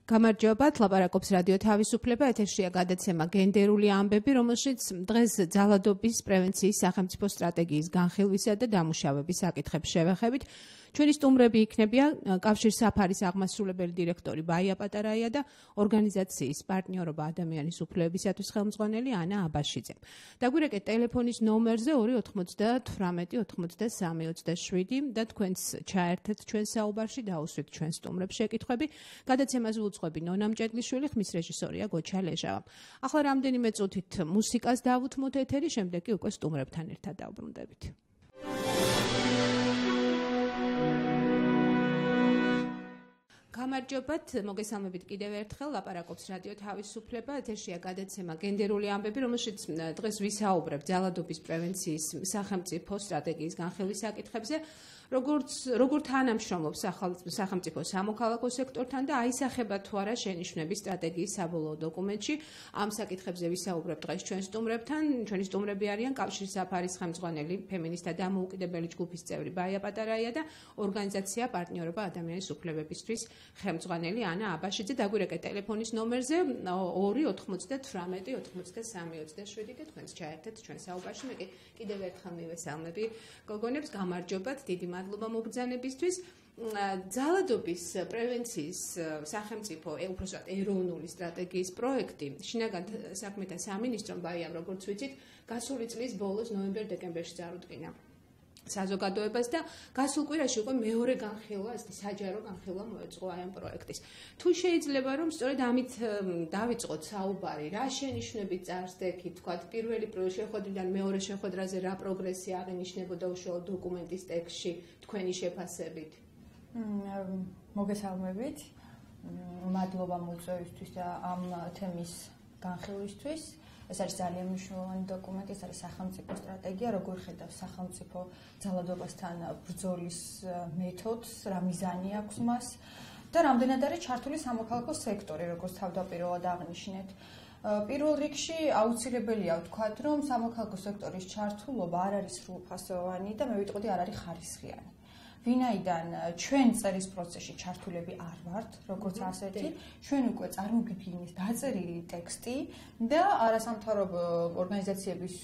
გამარჯობათ, ლაპარაკობს რადიო თავისუფლება, ეთერშია გადაცემა გენდერული ამბები, რომელშიც დღეს ძალადობის პრევენციის სახელმწიფო სტრატეგიის განხილვისა და დამუშავების საკითხებს შევეხებით. ჩვენი სტუმრები იქნებიან კავშირ საფარის აღმასრულებელი დირექტორი ბაია პატარაია და ორგანიზაციის პარტნიორობა ადამიანის უფლებებისათვის ხელმძღვანელი ანა აბაშიძე. დაგვირეკეთ ტელეფონის ნომერზე 298-93-27 და თქვენს ჩაერთეთ ჩვენ საუბარში, დაუსვით ჩვენ სტუმრებს შეკითხვები. გადაცემას უძღვები ნონა მჭედლიშვილი, ხმის რეჟისორია გოჩა ლეჟავა. ახლა რამდენიმე წუთით მუსიკას დავუთმოთ ეთერი, შემდეგ კი უკვე სტუმრებთან ერთად დავბრუნდებით. გამარჯობათ, მოგესალმებით კიდევ ერთხელ, ლაპარაკობს რადიო თავისუფლება, ეთერშია გადაცემა გენდერული ამბები, რომელშიც დღეს ვისაუბრებთ ძალადობის პრევენციის სახელმწიფო სტრატეგიის განხილვის საკითხებზე. როგორ თანამშრომლობს სახელმწიფო სამოქალაქო სექტორთან და აისახება თუ არა შენიშვნების სტრატეგიის საბოლოო დოკუმენტში. ამ საკითხებზე ვისაუბრებთ დღეს ჩვენ სტუმრებთან. ჩვენი სტუმრები არიან კავშირ საფარის ხელმძღვანელი, ფემინისტთა დამოუკიდებელი ჯგუფის წევრი ბაია პატარაია და ორგანიზაცია პარტნიორობა ადამიანის უფლებებისთვის ხელმძღვანელი ანა აბაშიძე. დაგვირეკეთ ტელეფონის ნომერზე 298-93-27 და თქვენს ჩაერთეთ ჩვენ საუბარში. მე კიდევ ერთხელ მივესალმები გოგონებს, გამარჯობათ, დიდი მადლობა მობრძანებისთვის. ძალადობის პრევენციის სახელმწიფო, უпроსტად ეროვნული სტრატეგიის პროექტი შინაგან საქმეთა სამინისტრომ ბაიამ, როგორც ვიცით, გასული წლის ბოლოს ნოემბერ-დეკემბერში წარუდგინა საზოგადოებას და გასულ კვირაში უკვე მეორე განხილვა, საჯარო განხილვა მოეწყო ამ პროექტის. თუ შეიძლება რომ სწორედ ამით დავიწყოთ საუბარი, რა შენიშვნები წარსდექით, თქვათ, პირველი შეხვედრიდან მეორე შეხვედრაზე რა პროგრესი აღინიშნებოდა უშუალოდ დოკუმენტის ტექსტში თქვენი შეფასებით? მოგესალმებით. მადლობა მოწვევისთვის და ამ თემის განხილვისთვის. ეს არის ძალიან მნიშვნელოვანი დოკუმენტი, ეს არის სახელმწიფო სტრატეგია, როგორ ხედავს სახელმწიფო ძალადობასთან ბრძოლის მეთოდს, რა მიზანი აქვს მას და რამდენად არის ჩართული სამოქალაქო სექტორი, როგორც თავდაპირველად აღნიშნეთ. პირველ რიგში აუცილებელია ვთქვათ, რომ სამოქალაქო სექტორის ჩართულობა არ არის სრულფასოვანი და მე ვიტყოდი არ არის ხარისხიანი. ვინაიდან ჩვენ წერის პროცესში ჩართულები არ ვართ, როგორც ასეთი, ჩვენ უკვე წარმოგიდგენთ დაწერილი ტექსტი და არასამთავრობო ორგანიზაციების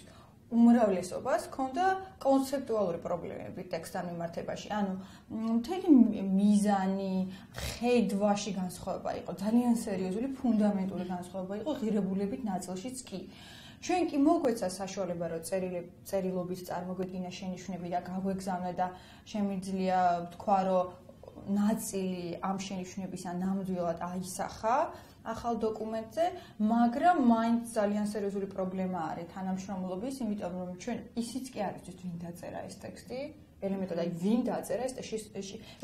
უმრავლესობას ჰქონდა კონცეპტუალური პრობლემები ტექსტთან მიმართებაში. ანუ მთელი მიზანი, ხედვაში განსხვავება იყო, ძალიან სერიოზული, ფუნდამენტური განსხვავება იყო ღირებულებით ნაწილშიც კი. ჩვენ კი მოგვეცა საშუალება, რომ წერილობის წარმოგვედგინა შენიშვნები და გაგვეგზავნა და შემიძლია ვთქვა, რომ ნაწილი ამ შენიშვნებისა ნამდვილად აისახა ახალ დოკუმენტზე, მაგრამ მაინც ძალიან სერიოზული პრობლემა არის თანამშრომლობის, იმიტომ რომ ჩვენ ისიც კი არ ვიცით, ვინ დაწერა ეს ტექსტი. ელემენტად აი ვინ დაწერა ეს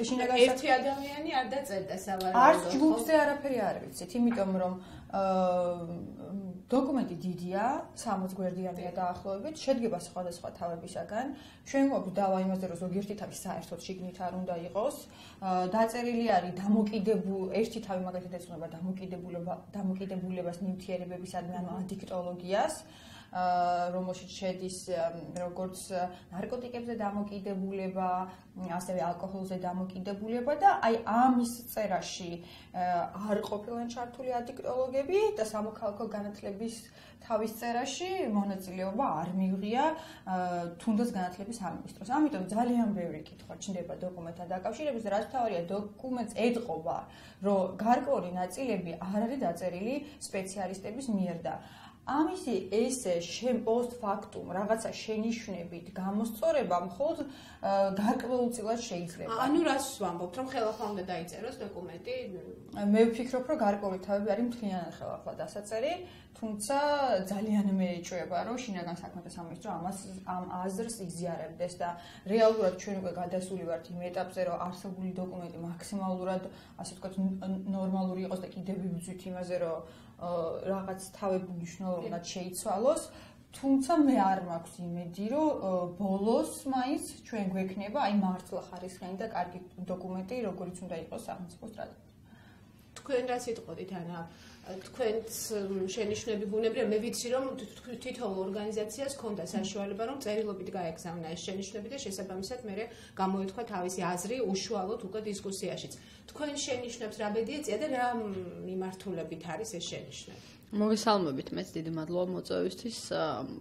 შინაგან ერთი ადამიანი არ დაწერდა სავარაუდოდ. არც ჯგუფზე არაფერი არ ვიცით, იმიტომ რომ დოკუმენტი დიდია, 60 გვერდიანია დაახლოებით, შედგება სხვადასხვა თავებისაგან. ჩვენ გვაქვს დავა იმაზე, რომ ზოგიერთი თავი საერთოდ შიგნით არ უნდა იყოს. დაწერილი არის ერთი თავი მაგალითად ეძღვნება დამოკიდებულებას ნივთიერებებისადმი, ანუ ადიქტოლოგიას. რომელშიც შედის როგორც ნარკოტიკებზე დამოკიდებულება, ასევე ალკოჰოლზე დამოკიდებულება და აი ამის წერაში არ ყოფილან ჩართული ადიქტოლოგები და სამოქალაქო განათლების თავის წერაში მონაწილეობა არ მიიღია თუნდაც განათლების სამინისტროს. ამიტომ ძალიან ბევრი კითხვა ჩნდება დოკუმენტთან დაკავშირებით და რაც თავარია დოკუმენტს ეტყობა, რომ გარკვეული ნაწილები არ არის დაწერილი სპეციალისტების მიერ და ამისი ესე პოსტფაქტუმ რაღაცა შენიშვნებით გამოსწორება მხოლოდ გარკვეულწილად შეიძლება. ანუ რას ვამბობთ, რომ ხელახლა უნდა დაიწეროს დოკუმენტი? მე ვფიქრობ, რომ გარკვეული თავები არის მთლიანად ხელახლა დასაწერი, თუმცა ძალიან მეეჭვება, რომ შინაგან საქმეთა სამინისტრო ამ აზრს იზიარებდეს და რეალურად ჩვენ უკვე გადასული ვართ იმ ეტაპზე, რომ არსებული დოკუმენტი მაქსიმალურად, ასე ვთქვათ, ნორმალური იყოს და კიდევ ვიბრძვით იმაზე, რომ რაღაც თავები მნიშვნელოვნად შეიცვალოს, თუმცა მე არ მაქვს იმედი, რომ ბოლოს მაინც ჩვენ გვექნება აი მართლა ხარისხიანი და კარგი დოკუმენტი, როგორც უნდა იყოს სახელმწიფო სტრატეგია. თქვენ რა სიტყვით ანა თქვენს შენიშვნები ბუნებრივია მე ვიცი რომ თითოეულ ორგანიზაციას ჰქონდა საშუალება რომ წერილობით გაეგზავნა ეს შენიშვნები და შესაბამისად მე გამოეთქვა თავისი აზრი უშუალოდ უკვე დისკუსიაშიც თქვენ შენიშვნებს რა ბედი ეწია და რა მიმართულებით არის ეს შენიშვნები მოგესალმებით მეც დიდი მადლობა მოწვევისთვის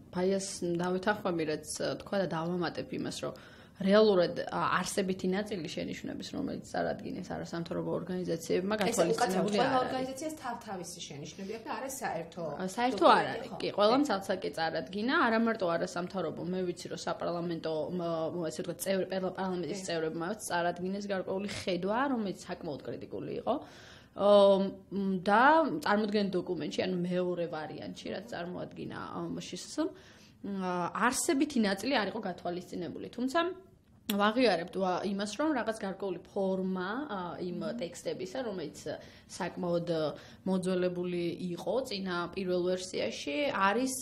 ბაიას დავითახვამი რაც თქვა და დავამატებ იმას რომ რეალურად არსებითი ნაწილი შენიშვნების რომელიც წარადგინეს არასამთავრობო ორგანიზაციებმა გათვალისწინებული არა. ორგანიზაციას თავთავისი შენიშვნები აქვს და არა საერთო. საერთო არ არის. კი, ყველამ ცალ-ცალკე წარადგინა, არა მარტო არასამთავრობო, მე ვიცი რომ საპარლამენტო ესე ვთქვათ, პარლამენტის წევრებმაც წარადგინეს გარკვეული ხედვა, რომელიც საკმაოდ კრიტიკული იყო. და წარმოადგენენ დოკუმენტში, ანუ მეორე ვარიანტში, რაც წარმოადგინა შსს არსებითი ნაწილი არ იყო გათვალისწინებული, თუმცა ვაღიარებთ იმას, რომ რაღაც გარკვეული ფორმა იმ ტექსტებისა, რომელიც საკმაოდ მოძველებული იყო წინა პირველ ვერსიაში, არის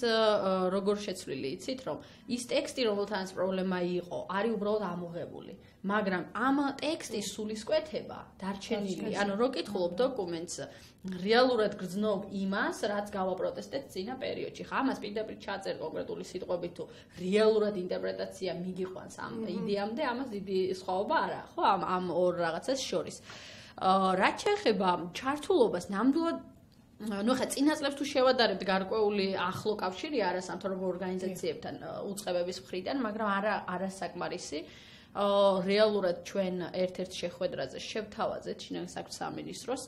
როგორ შეცვლილი, იცით, რომ ის ტექსტი, რომელთანაც პრობლემა იყო, არის უბრალოდ ამოღებული. მაგრამ ამ ტექსტის სულისკვეთება დარჩენილი, ანუ რო კითხულობ დოკუმენტს, რეალურად გრძნობ იმას, რაც გავაპროტესტეთ წინა პერიოდში. ხა ამას პირდაპირ ჩაწერ კონკრეტული სიტყვებით თუ რეალურად ინტერპრეტაცია მიგიყვანს ამ იდეამდე, ამას დიდი სხვაობა არა, ხო, ამ ორ რაღაცას შორის. რაც შეეხება ჩართულობას, ნამდვილად ну ხა წინა წლებს თუ შევადარებთ გარკვეული ახლო კავშირი არასამთავრობო ორგანიზაციებთან უწყებების მხრიდან, მაგრამ არა საკმარისი. რეალურად ჩვენ ერთ-ერთ შეხვედრაზე შევთავაზეთ შინაგან საქმეთა სამინისტროს,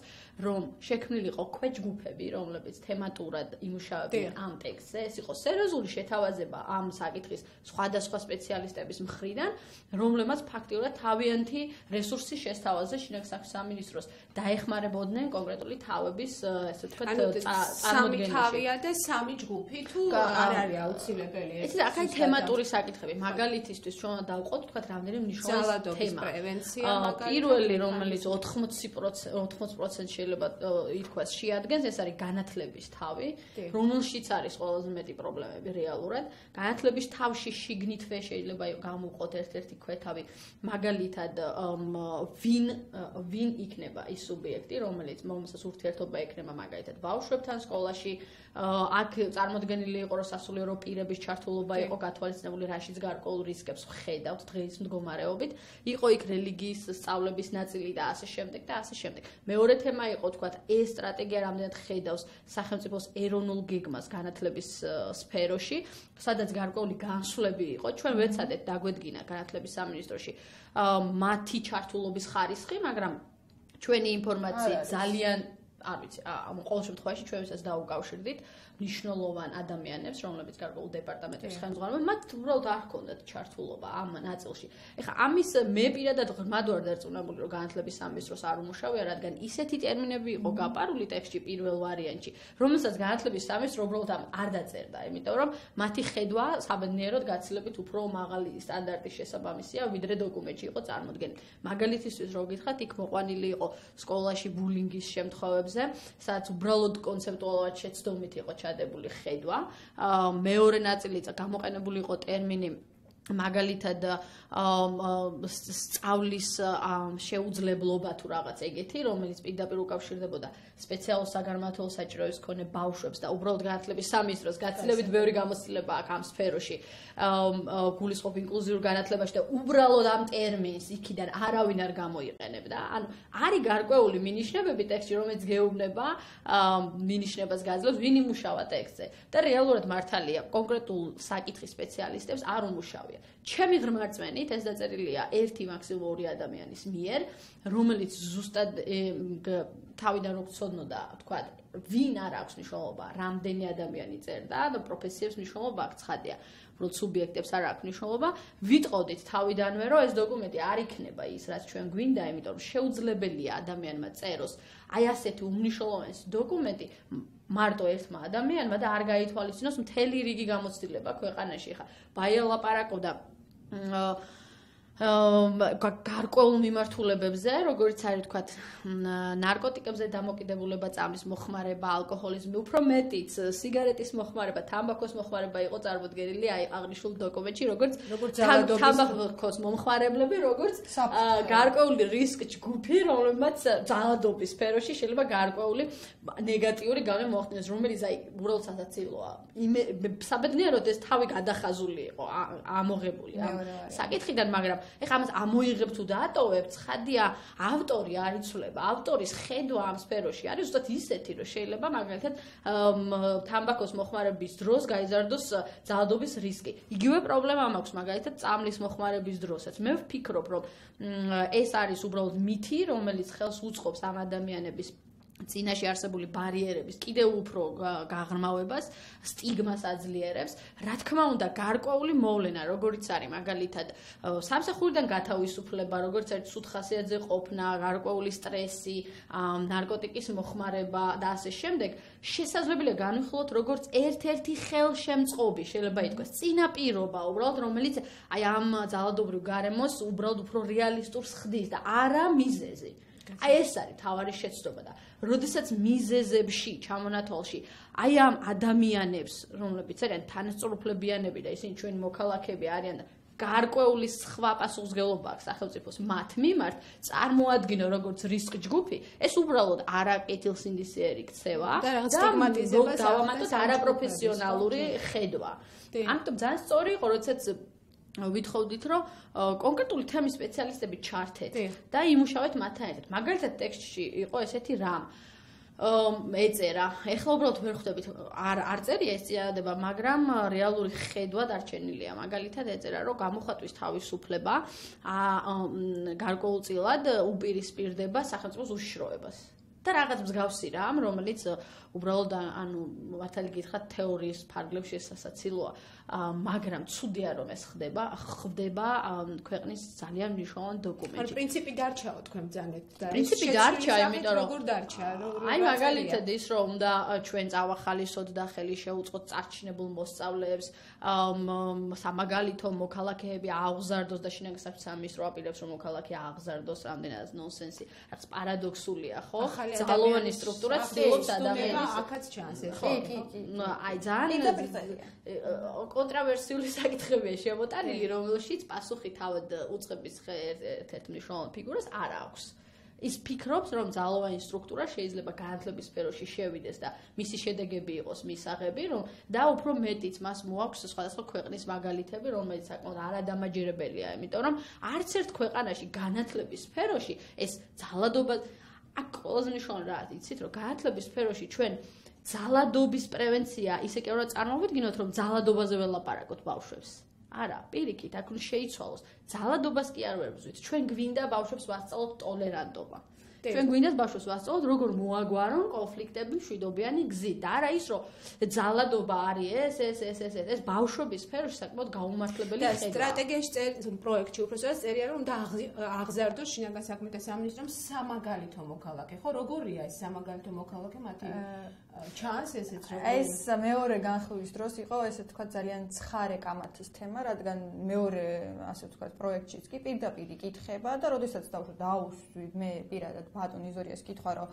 რომ შექმნილიყო ქვეჯგუფები, რომლებიც თემატურად იმუშავებენ ამ ტექსტზე, ეს იყო სერიოზული შეთავაზება ამ საკითხის სხვადასხვა სპეციალისტების მხრიდან, რომლებმაც ფაქტიურად თავიანთი რესურსი შესთავაზეს შინაგან საქმეთა სამინისტროს, დაეხმარებოდნენ კონკრეტული თავების, ესე ვთქვათ, წარმოდგენაში. სამი თავია და სამი ჯგუფი თუ არ არის აუცილებელი ეს. ეს აქ თემატური საკითხები, მაგალითისთვის ჩვენ დავყოთ, ვთქვათ, რამდენი მნიშვნელოვანი თემა. პრევენცია მაგალითად. პირველი, რომელიც 80% შეიძლება ითქვას შეადგენს, ეს არის განათლების თავი, რომელშიც არის ყველაზე მეტი პრობლემები რეალურად. განათლების თავში შიგნითვე შეიძლება გამოვყოთ ერთ-ერთი ქვეთავი, მაგალითად, ვინ იქნება ის სუბიექტი, რომელსაც ურთიერთობა ექნება მაგალითად ბავშვებთან სკოლაში, აქ წარმოდგენილი იყო, რომ სასულიერო პირების ჩართულობა იყო გათვალისწინებული, რაშიც გარკვეულ რისკებს ვხედავთ დღის მდგომარეობით. იყო იქ რელიგიის სწავლების ნაწილი და ასე შემდეგ და ასე შემდეგ. მეორე თემა იყო, თქვათ, ეს სტრატეგია რამდენად ხედავს სახელმწიფოს ეროვნულ გეგმას განათლების სფეროში, სადაც გარკვეული განსვლები იყო. ჩვენ ვეცადეთ დაგვედგინა განათლების სამინისტროში მათი ჩართულობის ხარისხი, მაგრამ ჩვენი ინფორმაციით ძალიან არ ვიცი, ყოველ შემთხვევაში ჩვენ ვისაც დაუკავშირდით მნიშვნელოვან ადამიანებს, რომლებიც გარკვეულ დეპარტამენტებს ხელმძღვანელობენ, მათ უბრალოდ არ ჰქონდათ ჩართულობა ამ ნაწილში. ეხლა ამის მე პირადად ღრმად ვარ დარწმუნებული, რომ განათლების სამინისტროს არ უმუშავია, რადგან ისეთი ტერმინები იყო გაპარული ტექსტში პირველ ვარიანტში, რომელსაც განათლების სამინისტრო უბრალოდ არ დაწერდა, იმიტომ რომ მათი ხედვა საბედნიეროდ გაცილებით უფრო მაღალი სტანდარტის შესაბამისია, ვიდრე დოკუმენტში იყო წარმოდგენილი. მაგალითისთვის რო გითხრათ, იქ მოყვანილი იყო სკოლაში ბულინგის შემთხვევებზე, სადაც უბრალოდ კონცეპტუალურად შეცდომით იყო ჩადებული ხედვა. მეორე ნაწილიც გამოყენებული იყო ტერმინი მაგალითად სწავლის შეუძლებლობა თუ რაღაც ეგეთი, რომელიც პირდაპირ უკავშირდებოდა სპეციალურ საგანმანათლებლო საჭიროების მქონე ბავშვებს და უბრალოდ განათლების სამინისტროს გაცილებით ბევრი გამოცდილება აქვს ამ სფეროში. გულისხმობ ინკლუზიურ განათლებაში და უბრალოდ ამ ტერმინს იქიდან არავინ არ გამოიყენებდა. ანუ არის გარკვეული მინიშნებები ტექსტში, რომელიც გეუბნება მინიშნებას გაძლევს, ვინ იმუშავა ტექსტზე და რეალურად მართალია კონკრეტულ საკითხის სპეციალისტებს არ უმუშავია. ჩემი ღრმარწმენით ეს დაწერილია ერთი მაქსიმუმ ორი ადამიანის მიერ, რომელიც ზუსტად თავიდან რო გწოდნოდა, თქვა, ვინ არ აქვს მნიშვნელობა, რამდენი ადამიანი წერდა და პროფესიებს მნიშვნელობა აქვს, ცხადია. უბრალოდ სუბიექტებს არ აქვს მნიშვნელობა, ვიტყოდით თავიდანვე, რომ ეს დოკუმენტი არ იქნება ის, რაც ჩვენ გვინდა, იმიტომ რომ შეუძლებელია ადამიანმა წეროს აი ასეთი უმნიშვნელოვანესი დოკუმენტი მარტო ერთმა ადამიანმა და არ გაითვალისწინოს მთელი რიგი გამოცდილება ქვეყანაში. ხა ბაია ლაპარაკობდა გარკვეულ მიმართულებებზე, როგორც არის თქვათ, ნარკოტიკებზე დამოკიდებულება, წამლის მოხმარება, ალკოჰოლიზმი, უფრო მეტიც სიგარეტის მოხმარება, თამბაქოს მოხმარება იყო წარმოდგენილი აი აღნიშნულ დოკუმენტში, როგორც თამბაქოს მომხმარებლები, როგორც გარკვეული რისკ ჯგუფი, რომლებმაც ძალადობის სფეროში შეიძლება გარკვეული ნეგატიური გავლენა მოახდინოს, რომელიც აი უბრალოდ სასაცილოა. საბედნიეროდ ეს თავი გადახაზული იყო, ამოღებული ამ საკითხიდან, მაგრამ ეხლა ამას ამოიღებ თუ დაატოვებ, ცხადია, ავტორი არ იცვლება. ავტორის ხედვა ამ სფეროში არის ზუსტად ისეთი, რომ შეიძლება მაგალითად თამბაქოს მოხმარების დროს გაიზარდოს ძალადობის რისკი. იგივე პრობლემა მაქვს მაგალითად წამლის მოხმარების დროსაც. მე ვფიქრობ, რომ ეს არის უბრალოდ მითი, რომელიც ხელს უწყობს ამ ადამიანების წინაშე არსებული ბარიერების კიდევ უფრო გაღრმავებას, სტიგმას აძლიერებს. რა თქმა უნდა, გარკვეული მოვლენა, როგორიც არის მაგალითად სამსახურიდან გათავისუფლება, როგორც არის სუთხასიათზე ყოფნა, გარკვეული სტრესი, ნარკოტიკის მოხმარება და ასე შემდეგ, შესაძლებელია განვიხილოთ როგორც ერთ-ერთი ხელშემწყობი, შეიძლება ითქვას, წინაპირობა, უბრალოდ რომელიც აი ამ ძალადობრივ გარემოს უბრალოდ უფრო რეალისტურს ხდის და არა მიზეზი. აი ეს არის თავარი შეცდომა და როდესაც მიზეზებში ჩამონათვალში აი ამ ადამიანებს, რომლებიც არიან თანასწორუფლებიანები და ისინი ჩვენი მოქალაქეები არიან და გარკვეული სხვა პასუხისმგებლობა აქვს სახელმწიფოს მათ მიმართ, წარმოადგინო როგორც რისკ ჯგუფი, ეს უბრალოდ არაკეთილსინდისიერი ქცევა და რაღაც სტიგმატიზება დავამატოთ არაპროფესიონალური ხედვა. ამიტომ ძალიან სწორი იყო, როდესაც ვითხოვდით, რომ კონკრეტული თემის სპეციალისტები ჩართეთ და იმუშავეთ მათთან ერთად. მაგალითად, ტექსტში იყო ესეთი რამ. ეწერა. ეხლა უბრალოდ ვერ ხვდებით, არ წერია ეს წინადადება, მაგრამ რეალური ხედვა დარჩენილია. მაგალითად, ეწერა, რომ გამოხატვის თავისუფლება გარკვეულწილად უპირისპირდება სახელმწიფოს უშიშროებას. და რაღაც მსგავსი რამ, რომელიც უბრალოდ ანუ მართალი გითხრათ თეორიის ფარგლებში სასაცილოა, მაგრამ ცუდია რომ ეს ხდება ქვეყნის ძალიან მნიშვნელოვანი დოკუმენტი. პრინციპი დარჩაო თქვენ ბრძანეთ და პრინციპი დარჩა, იმიტომ რომ როგორ დარჩა, აი მაგალითად ის რომ უნდა ჩვენ წავახალისოთ და ხელი შეუწყოთ წარჩინებულ მოსწავლეებს, სამაგალითო მოქალაქეები აღზარდოს და შინაგან სამინისტრო აპირებს რომ მოქალაქე აღზარდოს, რამდენადაც ნონსენსი, რაც პარადოქსულია, ხო? ძალოვანი სტრუქტურა ცდილობს ადამიანის აქაც ჩანს ეს. კი. აი ძალიან კონტრავერსიული საკითხებია შემოტანილი, რომელშიც პასუხი თავად უწყების ერთ-ერთ მნიშვნელოვან ფიგურას არ აქვს. ის ფიქრობს, რომ ძალოვანი სტრუქტურა შეიძლება განათლების სფეროში შევიდეს და მისი შედეგები იყოს მისაღები, რომ და უფრო მეტიც მას მოაქვს სხვადასხვა ქვეყნის მაგალითები, რომელიც საკმაოდ არადამაჯერებელია, იმიტომ რომ არც ერთ ქვეყანაში განათლების სფეროში ეს ძალადობა აქ ყველაზე მნიშვნელოვანი რა იცით, რომ განათლების სფეროში ჩვენ ძალადობის პრევენცია ისე კი უნდა წარმოვიდგინოთ, რომ ძალადობაზე ველაპარაკოთ ბავშვებს. არა, პირიქით, აქ უნდა შეიცვალოს. ძალადობას კი არ ვერბზვით. ჩვენ გვინდა ბავშვებს ვასწავლოთ ტოლერანტობა. ჩვენ გვინდა ბავშვებს ვასწავლოთ, როგორ მოაგვარონ კონფლიქტები მშვიდობიანი გზით. და არა ის, რომ ძალადობა არის ეს ბავშვების სფეროში საკმაოდ გაუმართლებელი ხედვა. სტრატეგიაში პროექტში უბრალოდ წერია, რომ უნდა აღზარდოს შინაგან საქმეთა სამინისტრომ სამაგალითო მოქალაქე. ხო, როგორია ეს სამაგალითო მოქალაქე მათი ჩანს ესეც როგორ? ეს მეორე განხილვის დროს იყო ესე თქვა ძალიან ცხარე კამათის თემა, რადგან მეორე ასე თქვა პროექტშიც კი პირდაპირ იკითხება და როდესაც დაუსვი მე პირადად ბატონ იზორიას კითხვა, რომ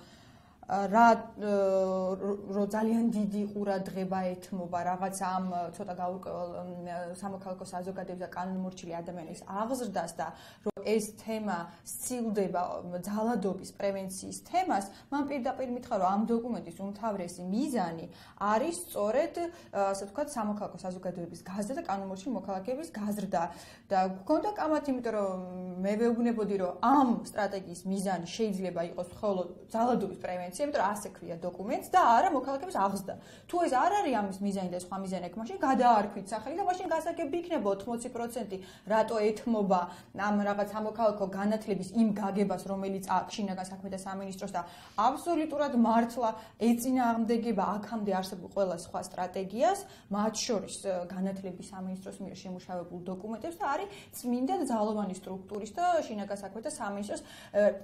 რო ძალიან დიდი ყურადღება ეთმობა რაღაც ამ ცოტა გაურკვეველ სამოქალაქო საზოგადოებრივ და კანონმორჩილი ადამიანის აღზრდას და რომ ეს თემა სცილდება ძალადობის პრევენციის თემას, მან პირდაპირ მითხრა, რომ ამ დოკუმენტის უმთავრესი მიზანი არის სწორედ ასე ვთქვათ სამოქალაქო საზოგადოების გაზრდა და კანონმორჩილი მოქალაქეების გაზრდა და გქონდა კამათი, იმიტომ რომ მე ვეუბნებოდი, რომ ამ სტრატეგიის მიზანი შეიძლება იყოს მხოლოდ ძალადობის პრევენცია, იმიტომ რომ ასე ქვია დოკუმენტს და არა მოქალაქეების აღზრდა. თუ ეს არ არის ამის მიზანი და სხვა მიზანი აქვს, მაშინ გადაარქვით სახელი და მაშინ გასაგები იქნება 80% რატო ეთმობა ამ რაღაც სამოქალაქო განათლების იმ გაგებას, რომელიც აქვს შინაგან საქმეთა სამინისტროს და აბსოლუტურად მართლა ეწინააღმდეგება აქამდე არსებულ ყველა სხვა სტრატეგიას, მათ შორის განათლების სამინისტროს მიერ შემუშავებულ დოკუმენტებს და არის წმინდა ძალოვანი სტრუქტურის და შინაგან საქმეთა სამინისტროს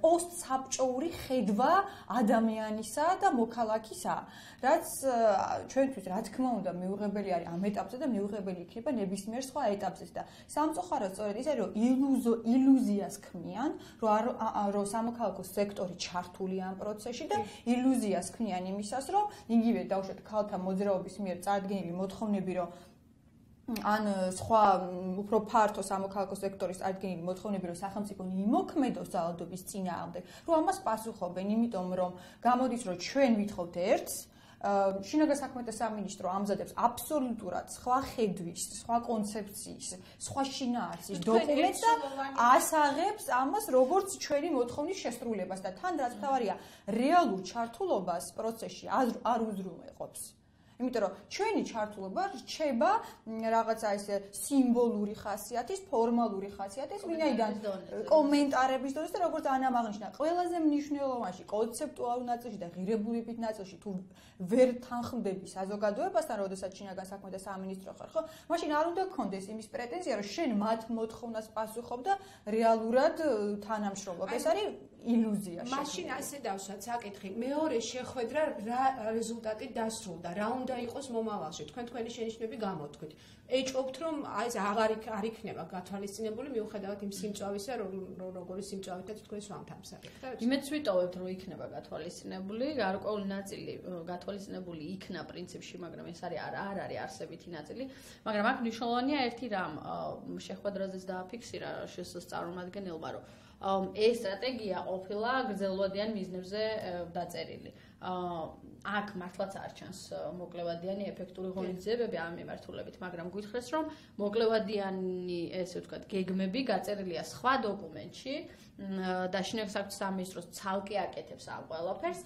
პოსტსაბჭოური ხედვა ადამიანის ადამიანისა და მოქალაქისაა, რაც ჩვენთვის რა თქმა უნდა მიუღებელი არის ამ ეტაპზე და მიუღებელი იქნება ნებისმიერ სხვა ეტაპზეც და სამწუხაროდ სწორედ ის არის, რომ ილუზიას ქმნიან, რომ სამოქალაქო სექტორი ჩართულია ამ პროცესში და ილუზიას ქმნიან იმისას, რომ იგივე დაუშვათ ქალთა მოძრაობის მიერ წარდგენილი მოთხოვნები, რომ ან სხვა უფრო ფართო სამოქალაქო სექტორის წარდგენილი მოთხოვნები, რომ სახელმწიფო იმოქმედოს ძალადობის წინააღმდეგ, რომ ამას პასუხობენ, იმიტომ რომ გამოდის, რომ ჩვენ ვითხოვთ ერთს, შინაგან საქმეთა სამინისტრო ამზადებს აბსოლუტურად სხვა ხედვის, სხვა კონცეფციის, სხვა შინაარსის დოკუმენტს და ასაღებს ამას როგორც ჩვენი მოთხოვნის შესრულებას და თან რაც თავარია, რეალურ ჩართულობას პროცესში არ უზრუნველყოფს. იმიტომ რომ ჩვენი ჩართულობა რჩება რაღაცა ეს სიმბოლური ხასიათის, ფორმალური ხასიათის, ვინაიდან კომენტარების დონეზე და როგორც ანამ აღნიშნა, ყველაზე მნიშვნელოვანი კონცეპტუალურ ნაწილში და ღირებულებით ნაწილში თუ ვერ თანხმდები საზოგადოებასთან, როდესაც შინაგან საქმეთა სამინისტრო ხარ, ხო? მაშინ არ უნდა გქონდეს იმის პრეტენზია, რომ შენ მათ მოთხოვნას პასუხობ და რეალურად თანამშრომლობ. ეს არის ილუზია. მაშინ ასე დავსვათ საკითხი. მეორე შეხვედრა რა რეზულტატი დასრულდა? რა უნდა იყოს მომავალში? თქვენი შენიშვნები გამოთქვით. ეჭობთ, რომ ეს არ იქნება გათვალისწინებული მიუხედავად იმ სიმწვავისა, როგორი სიმწვავითაც თქვენ სვამთამსახებთ. იმედს ვიტოვებთ, რომ იქნება გათვალისწინებული, გარკვეული ნაწილი გათვალისწინებული იქნა პრინციპში, მაგრამ ეს არ არის არსებითი ნაწილი, მაგრამ აქ მნიშვნელოვანია ერთი რამ, შეხვედრაზეც დააფიქსირა შესოს წარმომადგენელმა, რომ ეს სტრატეგია ყოფილა გრძელვადიან მიზნებზე დაწერილი. აქ მართლაც არ ჩანს მოკლევადიანი ეფექტური ღონისძიებები ამ მიმართულებით, მაგრამ გითხრეს, რომ მოკლევადიანი, ესე ვთქვათ, გეგმები გაწერილია სხვა დოკუმენტში და შინაგან საქმეთა სამინისტროს ცალკე აკეთებს ამ ყველაფერს,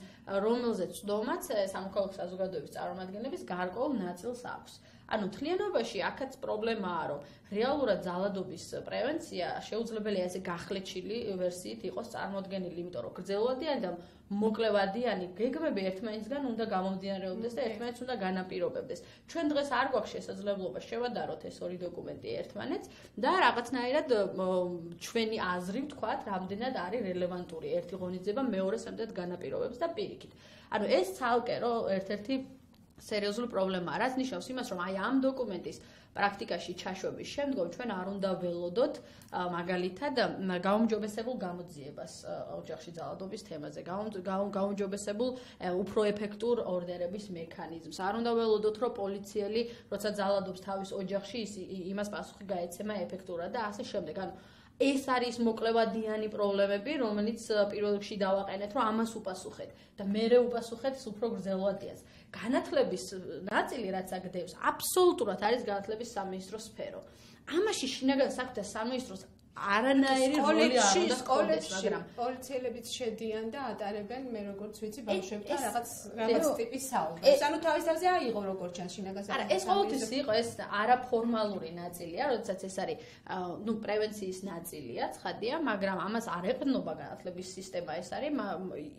რომელზეც ცდომაც სამოქალაქო საზოგადოების წარმომადგენლების გარკვეულ ნაწილს აქვს. ანუ თლიანობაში აქაც პრობლემაა, რომ რეალურად ძალადობის პრევენცია შეუძლებელია ესე გახლეჩილი ვერსიით იყოს წარმოდგენილი, იმიტომ რომ გრძელვადიანი და მოკლევადიანი გეგმები ერთმანეთისგან უნდა გამომდინარეობდეს და ერთმანეთს უნდა განაპირობებდეს. ჩვენ დღეს არ გვაქვს შესაძლებლობა შევადაროთ ეს ორი დოკუმენტი ერთმანეთს და რაღაცნაირად ჩვენი აზრი ვთქვათ, რამდენად არის რელევანტური ერთი ღონისძიება მეორეს ამდენ განაპირობებს და პირიქით. ანუ ეს ცალკე რომ ერთ-ერთი სერიოზული პრობლემაა, რაც ნიშნავს იმას, რომ აი ამ დოკუმენტის პრაქტიკაში ჩაშვების შემდგომ ჩვენ არ უნდა ველოდოთ მაგალითად გაუმჯობესებულ გამოძიებას ოჯახში ძალადობის თემაზე, გაუმჯობესებულ უფრო ეფექტურ ორდერების მექანიზმს. არ უნდა ველოდოთ, რომ პოლიციელი, როცა ძალადობს თავის ოჯახში, იმას პასუხი გაეცემა ეფექტურად და ასე შემდეგ. ანუ ეს არის მოკლევადიანი პრობლემები, რომელიც პირველ რიგში დავაყენეთ, რომ ამას უპასუხეთ და მერე უპასუხეთ უფრო გრძელვადიანს. განათლების ნაწილი რაც აგდებს, აბსოლუტურად არის განათლების სამინისტროს სფერო. ამაში შინაგან საქმეთა სამინისტროს არანაირი როლი არ უნდა ჰქონდეს, მაგრამ პოლიციელებიც შედიან და ატარებენ, მე როგორც ვიცი, ბავშვებთან რაღაც ტიპის საუბრებს. ანუ თავის თავზე აიღო როგორც ჩანს შინაგან საქმეთა. არა, ეს ყოველთვის იყო ეს არაფორმალური ნაწილია, როდესაც ეს არის, პრევენციის ნაწილია, ცხადია, მაგრამ ამას არ ეყრდნობა განათლების სისტემა, ეს არის,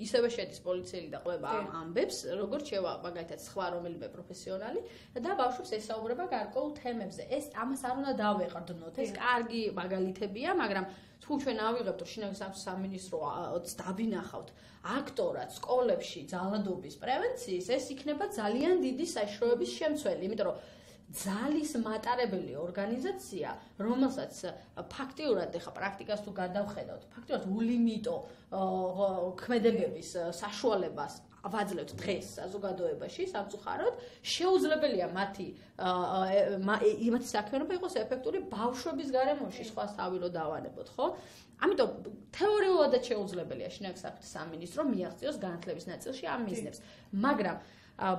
ისევე შედის პოლიციელი და ყვება ამბებს, როგორც შევა მაგალითად სხვა რომელიმე პროფესიონალი და ბავშვებს ესაუბრება გარკვეულ თემებზე. ეს ამას არ უნდა დავეყრდნოთ, ეს კარგი მაგალითებია, მაგრამ თუ ჩვენ ავიღებთ, რომ შინაგან საქმეთა სამინისტროც დავინახავთ აქტორად სკოლებში ძალადობის პრევენციის, ეს იქნება ძალიან დიდი საშიშროების შემცველი, იმიტომ რომ ძალის მატარებელი ორგანიზაცია, რომელსაც ფაქტიურად ეხა პრაქტიკას თუ გადავხედავთ, ფაქტიურად ულიმიტო ქმედებების საშუალებას ვაძლევთ დღეს საზოგადოებაში, სამწუხაროდ, შეუძლებელია მათი საქმიანობა იყოს ეფექტური ბავშვების გარემოში, სხვა თავილო დავანებოთ, ხო? ამიტომ თეორიულადაც შეუძლებელია შინაგან საქმეთა სამინისტრო მიაღწიოს განათლების ნაწილში ამ მიზნებს. მაგრამ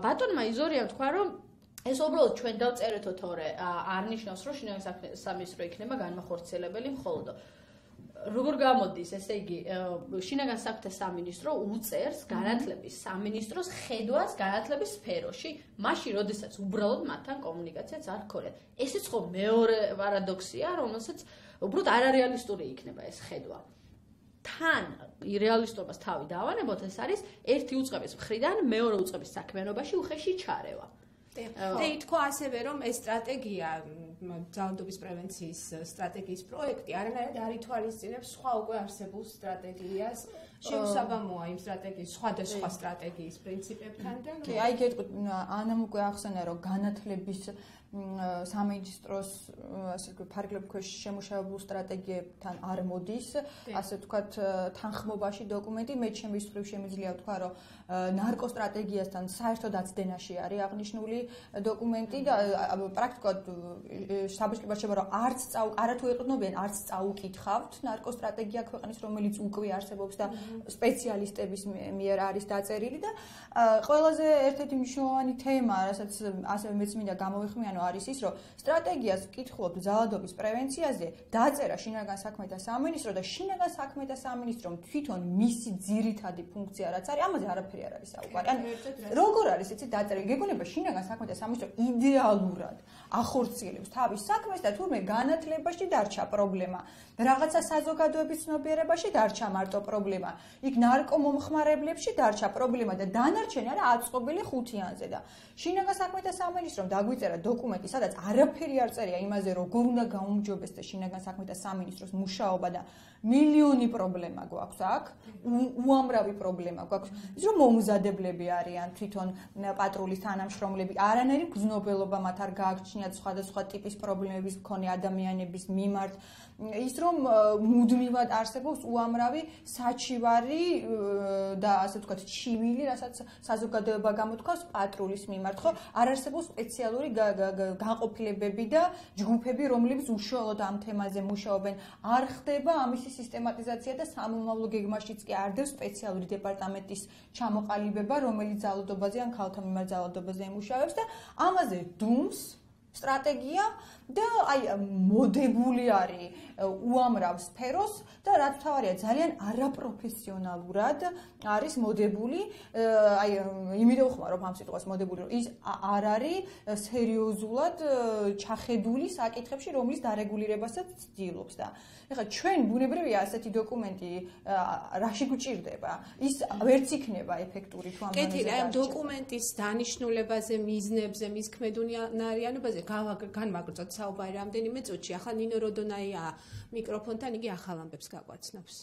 ბატონმა იზორიამ თქვა, რომ ეს უბრალოდ ჩვენ დავწერეთო თორე არ ნიშნავს, რომ შინაგან საქმეთა სამინისტრო იქნება განმახორციელებელი მხოლოდ. როგორ გამოდის, ესე იგი, შინაგან საქმეთა სამინისტრო უწერს განათლების სამინისტროს ხედვას განათლების სფეროში, მაშინ, როდესაც უბრალოდ მათთან კომუნიკაციაც არ გქონიათ. ესეც ხო მეორე პარადოქსია, რომელსაც უბრალოდ არარეალისტური იქნება ეს ხედვა. თან რეალისტობას თავი დავანებოთ, ეს არის ერთი უწყების მხრიდან მეორე უწყების საქმიანობაში უხეში ჩარევა. და ითქვა ასევე, რომ ეს სტრატეგია ძალადობის პრევენციის სტრატეგიის პროექტი არანაირად არ ითვალისწინებს სხვა უკვე არსებულ სტრატეგიას, შეუსაბამოა იმ სტრატეგიის სხვადასხვა სტრატეგიის პრინციპებთან და კი, აი გეტყვით, ანამ უკვე ახსენა, რომ განათლების სამინისტროს ასე ვთქვათ ფარგლებს ქვეშ შემუშავებულ სტრატეგიებთან არ მოდის, ასე ვთქვათ თანხმობაში დოკუმენტი, მე ჩემი მხრივ შემიძლია ვთქვა, რომ ნარკოსტრატეგიასთან საერთოდ აცდენაში არის აღნიშნული დოკუმენტი და პრაქტიკულად საბჭოთა შეება, რომ არათუ ეყრდნობიან, არც წაუკითხავთ ნარკოსტრატეგია ქვეყნის, რომელიც უკვე არსებობს და სპეციალისტების მიერ არის დაწერილი და ყველაზე ერთ-ერთი მნიშვნელოვანი თემა, რასაც ასევე მეც მინდა გამოვიხმიანო, არის ის, რომ სტრატეგიას ვკითხულობთ ძალადობის პრევენციაზე, დაწერა შინაგან საქმეთა სამინისტრო და შინაგან საქმეთა სამინისტრომ თვითონ მისი ძირითადი ფუნქცია რაც არის, ამაზე არაფერი არ არის საუბარი. ან როგორ არის იცით დაწერილი? გეგონება შინაგან საქმეთა სამინისტრო იდეალურად ახორციელებს თავის საქმეს და თურმე განათლებაში დარჩა პრობლემა. რაღაცა საზოგადოების ცნობიერებაში დარჩა მარტო პრობლემა. იქ ნარკომომხმარებლებში დარჩა პრობლემა და დანარჩენი არა აწყობილი ხუთიანზე და შინაგან საქმეთა სამინისტრომ დაგვიწერა დოკუმენტი, სადაც არაფერი არ წერია იმაზე, როგორ უნდა გაუმჯობესდეს შინაგან საქმეთა სამინისტროს მუშაობა და მილიონი პრობლემა გვაქვს აქ, უამრავი პრობლემა გვაქვს. ის რომ მომზადებლები არიან თვითონ პატრულის თანამშრომლები, არანაირი გზნობელობა მათ არ გააჩნიათ სხვადასხვა ტიპის პრობლემების მქონე ადამიანების მიმართ. ის რომ მუდმივად არსებობს უამრავი საჩივარი და ასე ვთქვათ ჩივილი, რასაც საზოგადოება გამოთქვას პატრულის მიმართ, ხო? არ არსებობს სპეციალური განყოფილებები და ჯგუფები, რომლებიც უშუალოდ ამ თემაზე მუშაობენ. არ ხდება ამისი სისტემატიზაცია და სამომავლო გეგმაშიც კი არ დევს სპეციალური დეპარტამენტის ჩამოყალიბება, რომელიც ძალადობაზე ან ქალთა მიმართ ძალადობაზე იმუშავებს და ამაზე დუმს სტრატეგია და აი მოდებული არის უამრავ სფეროს და რაც თავარია ძალიან არაპროფესიონალურად არის მოდებული, აი იმიტომ ხმარობ ამ სიტყვას მოდებული, რომ ის არ არის სერიოზულად ჩახედული საკითხებში, რომლის დარეგულირებასაც ცდილობს და ეხლა ჩვენ ბუნებრივია ასეთი დოკუმენტი რაში გვჭირდება? ის ვერც იქნება ეფექტური თუ ამ კეთილი, აი დოკუმენტის დანიშნულებაზე, მიზნებზე, მის ქმედუნარიანობაზე განვაგრძოთ საუბარი რამდენიმე წუთში. ახლა ნინო როდონაია მიკროფონთან, იგი ახალ ამბებს გაგვაცნობს.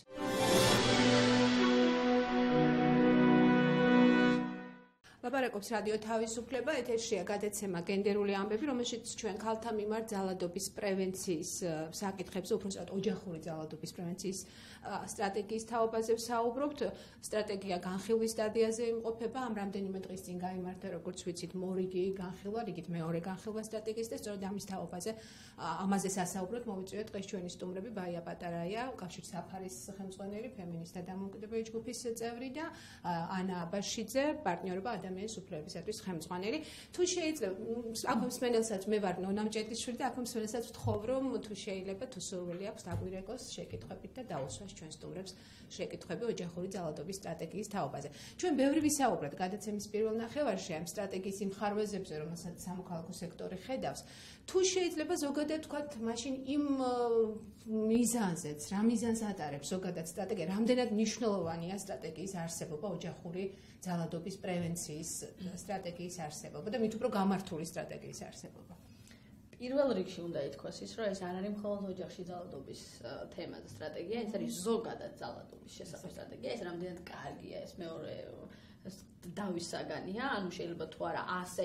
ლაპარაკობს რადიო თავისუფლება, ეთერშია გადაცემა გენდერული ამბები, რომელშიც ჩვენ ქალთა მიმართ ძალადობის პრევენციის საკითხებზე, უბრალოდ ოჯახური ძალადობის პრევენციის სტრატეგიის თაობაზე ვსაუბრობთ. სტრატეგია განხილვის სტადიაზე იმყოფება, ამ რამდენიმე დღის წინ გაიმართა, როგორც ვიცით, მორიგი განხილვა, რიგით მეორე განხილვა სტრატეგიის და სწორედ ამის თაობაზე ამაზე სასაუბროთ მოვიწვიეთ დღეს ჩვენი სტუმრები, ბაია პატარაია, კავშირ საფარის ხელმძღვანელი, ფემინისტთა დამოუკიდებელი ჯგუფის წევრი და ანა აბაშიძე, პარტნიორობა ადამიანის უფლებებისათვის ხელმძღვანელი. თუ შეიძლება, აქ მსმენელსაც მე ვარ ნონა მჭედლიშვილი და აქ მსმენელსაც ვთხოვ, რომ თუ შეიძლება, თუ სურვილი აქვს, დაგვირეკოს შეკითხვებით და დაუსვას ჩვენ სტუმრებს შეკითხვები ოჯახური ძალადობის სტრატეგიის თაობაზე. ჩვენ ბევრი ვისაუბრეთ გადაცემის პირველ ნახევარში ამ სტრატეგიის იმ ხარვეზებზე, რომელსაც სამოქალაქო სექტორი ხედავს. თუ შეიძლება ზოგადად ვთქვათ, მაშინ იმ მიზანზეც, რა მიზანს ატარებს ზოგადად სტრატეგია, რამდენად მნიშვნელოვანია სტრატეგიის არსებობა, ოჯახური ძალადობის პრევენციის სტრატეგიის არსებობა და მით უფრო გამართული სტრატეგიის არსებობა. პირველ რიგში უნდა ითქვას ის, რომ ეს არ არის მხოლოდ ოჯახში ძალადობის თემა და სტრატეგია, ეს არის ზოგადად ძალადობის შესახებ სტრატეგია, ეს რამდენად კარგია, ეს მეორე დავის საგანია, ანუ შეიძლება თუ არა ასე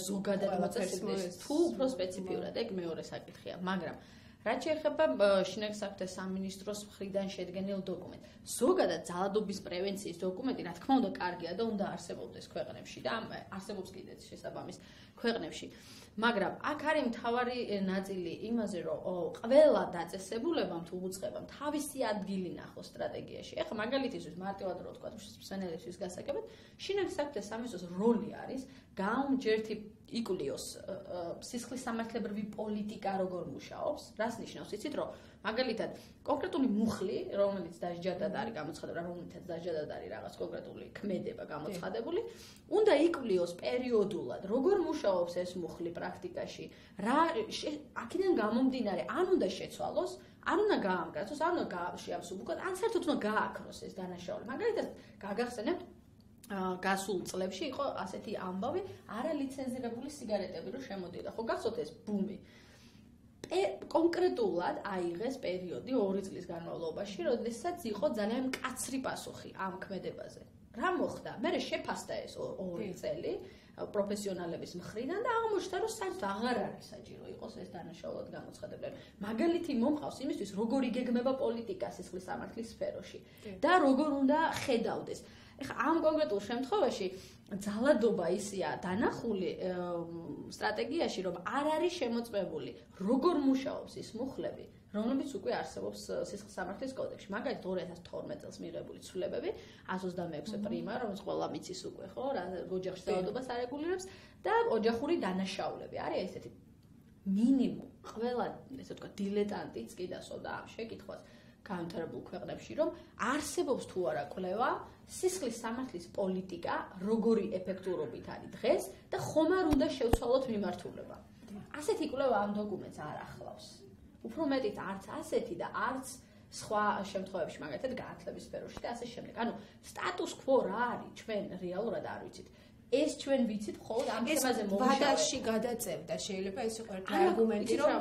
ზოგადად მოწესრიგდეს, თუ უფრო სპეციფიურად, ეგ მეორე საკითხია, მაგრამ რაც შეეხება შინაგან საქმეთა სამინისტროს მხრიდან შედგენილ დოკუმენტს. ზოგადად ძალადობის პრევენციის დოკუმენტი, რა თქმა უნდა, კარგია და უნდა არსებობდეს ქვეყნებში და არსებობს კიდეც შესაბამის ქვეყნებში. მაგრამ აქ არის მთავარი ნაწილი იმაზე, რომ ყველა დაწესებულებამ თუ უწყებამ თავისი ადგილი ნახოს სტრატეგიაში. ეხლა მაგალითისთვის მარტივად რო ვთქვა, მსმენელისთვის გასაგებად, შინაგან საქმეთა სამინისტროს როლი არის გაუმჯერთი იკლიოს სისხლის სამართლებრივი პოლიტიკა როგორ მუშაობს, რას ნიშნავს იცით, რომ მაგალითად კონკრეტული მუხლი, რომელიც დასჯადად არის გამოცხადებული, რომელთაც დასჯადად არის რაღაც კონკრეტული ქმედება გამოცხადებული, უნდა იკლიოს პერიოდულად, როგორ მუშაობს ეს მუხლი პრაქტიკაში, რა აქედან გამომდინარე, ან უნდა შეცვალოს, არ უნდა გაამკაცოს, არ უნდა შეავსუბუქოთ, ან საერთოდ უნდა გააქროს ეს დანაშაული. მაგალითად, გაგახსენებთ გასულ წლებში იყო ასეთი ამბავი, არალიცენზირებული სიგარეტები რო შემოდიოდა. ხო გახსოვთ ეს ბუმი. კონკრეტულად აიღეს პერიოდი 2 წლის განმავლობაში, როდესაც იყო ძალიან მკაცრი პასუხი ამ ქმედებაზე. რა მოხდა? მე შეფასდა ეს 2 წელი პროფესიონალების მხრიდან და აღმოჩნდა, რომ საერთოდ აღარ არის საჭირო იყოს ეს დანაშაულად გამოცხადებული. მაგალითი მომყავს იმისთვის, როგორ იგეგმება პოლიტიკა სისხლის სამართლის სფეროში და როგორ უნდა ხედავდეს. ეხლა ამ კონკრეტულ შემთხვევაში ძალადობა ისეა დანახული სტრატეგიაში, რომ არ არის შემოწმებული, როგორ მუშაობს ის მუხლები, რომლებიც უკვე არსებობს სისხლის სამართლის კოდექსში. მაგალითად 2012 წელს მიღებული ცვლილებები 126 პრიმა, რომელიც ყველა მიცის უკვე, ხო, რა ოჯახში ძალადობას არეგულირებს და ოჯახური დანაშაულები. არის ესეთი მინიმუმ ყველა, ესე ვთქვათ, დილეტანტიც კი დასწოდა ამ შეკითხვას განვითარებულ ქვეყნებში, რომ არსებობს თუ არა კვლევა სისხლის სამართლის პოლიტიკა როგორი ეფექტურობით არის დღეს და ხომ არ უნდა შევცვალოთ მიმართულება. ასეთი კვლევა ამ დოკუმენტს არ ახლავს. უფრო მეტიც არც ასეთი და არც სხვა შემთხვევებში, მაგალითად განათლების სფეროში და ასე შემდეგ. ანუ სტატუს კვო რა არის, ჩვენ რეალურად არ ვიცით. ეს ჩვენ ვიცით მხოლოდ ამ თემაზე მომუშავე. ვადაში გადაწევდა, შეიძლება ეს იყო ერთი არგუმენტი, რომ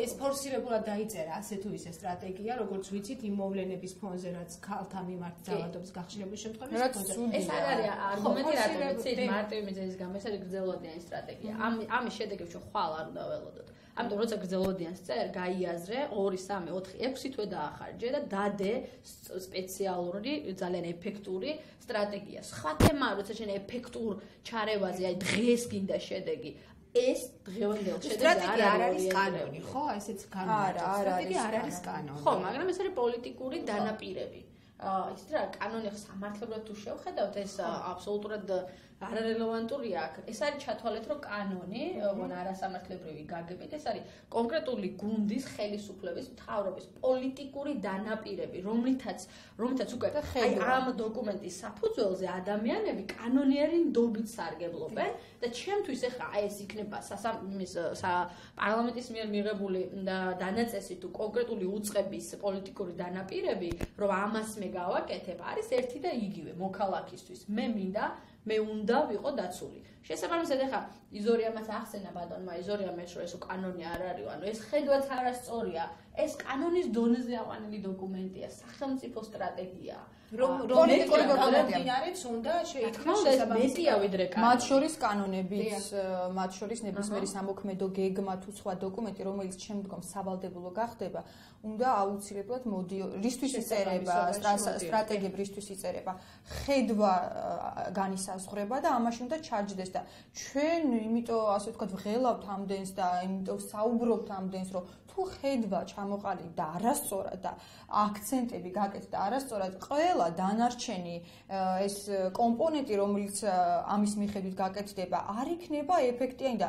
ეს ფორსირებულად დაიწერა ასე თუ ისე სტრატეგია, როგორც ვიცით, იმ მოვლენების ფონზე, რაც ქალთა მიმართ ძალადობის გახშირების შემთხვევაში ფონზე. ეს არ არის არგუმენტი, რატომ ვიცით, მარტივი მიზეზის გამო ეს არის გრძელვადიანი სტრატეგია. ამის შედეგებს ჩვენ ხვალ არ უნდა ველოდოთ. ამიტომ როცა გრძელვადიანს წერ, გაიაზრე 2, 3, 4, 6 თვე დაახარჯე და დადე სპეციალური, ძალიან ეფექტური სტრატეგია. სხვა თემა, როცა შენ ეფექტურ ჩარევაზე, აი დღეს გინდა შედეგი. ეს დღევანდელ შედეგი არ არის კანონი, ხო? ესეც კანონი. სტრატეგია არ არის კანონი. ხო, მაგრამ ეს არის პოლიტიკური დანაპირები. ისე რა კანონი სამართლებრივად თუ შევხედავთ, ეს აბსოლუტურად არარელევანტურია აქ. ეს არის ჩათვალეთ, რომ კანონი, არასამართლებრივი გაგებით, ეს არის კონკრეტული გუნდის ხელისუფლების მთავრობის პოლიტიკური დანაპირები, რომლითაც უკვე ამ დოკუმენტის საფუძველზე ადამიანები კანონიერი ნდობით სარგებლობენ და ჩემთვის ეხლა ეს იქნება პარლამენტის მიერ მიღებული დანაწესი თუ კონკრეტული უწყების პოლიტიკური დანაპირები, რომ ამას მე გავაკეთებ, არის ერთი და იგივე მოქალაქისთვის. მე უნდა ვიყო დაცული. შესაბამისად ეხლა იზორიამაც ახსენა ბატონმა იზორიამეს, რომ ეს კანონი არ არის, ანუ ეს ხედვაც არასწორია. ეს კანონის დონეზე აყვანილი დოკუმენტია, სახელმწიფო სტრატეგია. პოლიტიკური დოკუმენტიც უნდა შეიქმნას მეტია ვიდრე კანონი. მათ შორის კანონებიც, მათ შორის ნებისმიერი სამოქმედო გეგმა თუ სხვა დოკუმენტი, რომელიც შემდგომ სავალდებულო გახდება, უნდა აუცილებლად რისთვის იწერება, სტრატეგიები რისთვის იწერება, ხედვა განისაზღვრება და ამაში უნდა ჩარჯდეს და ჩვენ იმიტომ ასე ვთქვათ ვღელავთ ამდენს და იმიტომ საუბრობთ ამდენს, რომ თუ ხედვა ჩამოყალიბდა და არასწორად და აქცენტები გაკეთდა არასწორად, ყველა დანარჩენი ეს კომპონენტი, რომელიც ამის მიხედვით გაკეთდება, არ იქნება ეფექტიანი და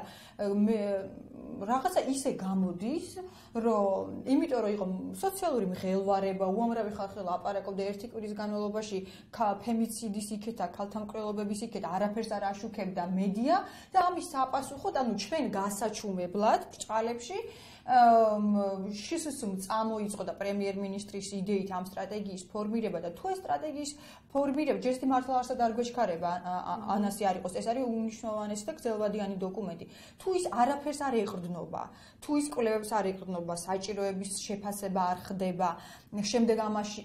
რაღაცა ისე გამოდის, რომ იმიტომ რომ იყო სოციალური მღელვარება, უამრავი ხალხი ლაპარაკობდა ერთი კვირის განმავლობაში ფემიციდის იქეთა, ქალთა მკვლელობების იქეთა, არაფერს არ აშუქებდა მედია და ამის საპასუხოდ, ანუ ჩვენ გასაჩუმებლად ბრჭყალებში შსსმ წამოიწყო და პრემიერ-მინისტრის იდეით ამ სტრატეგიის ფორმირება და თუ ეს სტრატეგიის ფორმირება ჯერ მართლა არსად არ გვეჩქარება ანასი არ იყოს, ეს არის უნიშნულოვანესი და გრძელვადიანი დოკუმენტი. თუ ის არაფერს არ ეყრდნობა, თუ ის კვლევებს არ ეყრდნობა, საჭიროების შეფასება არ ხდება, შემდეგ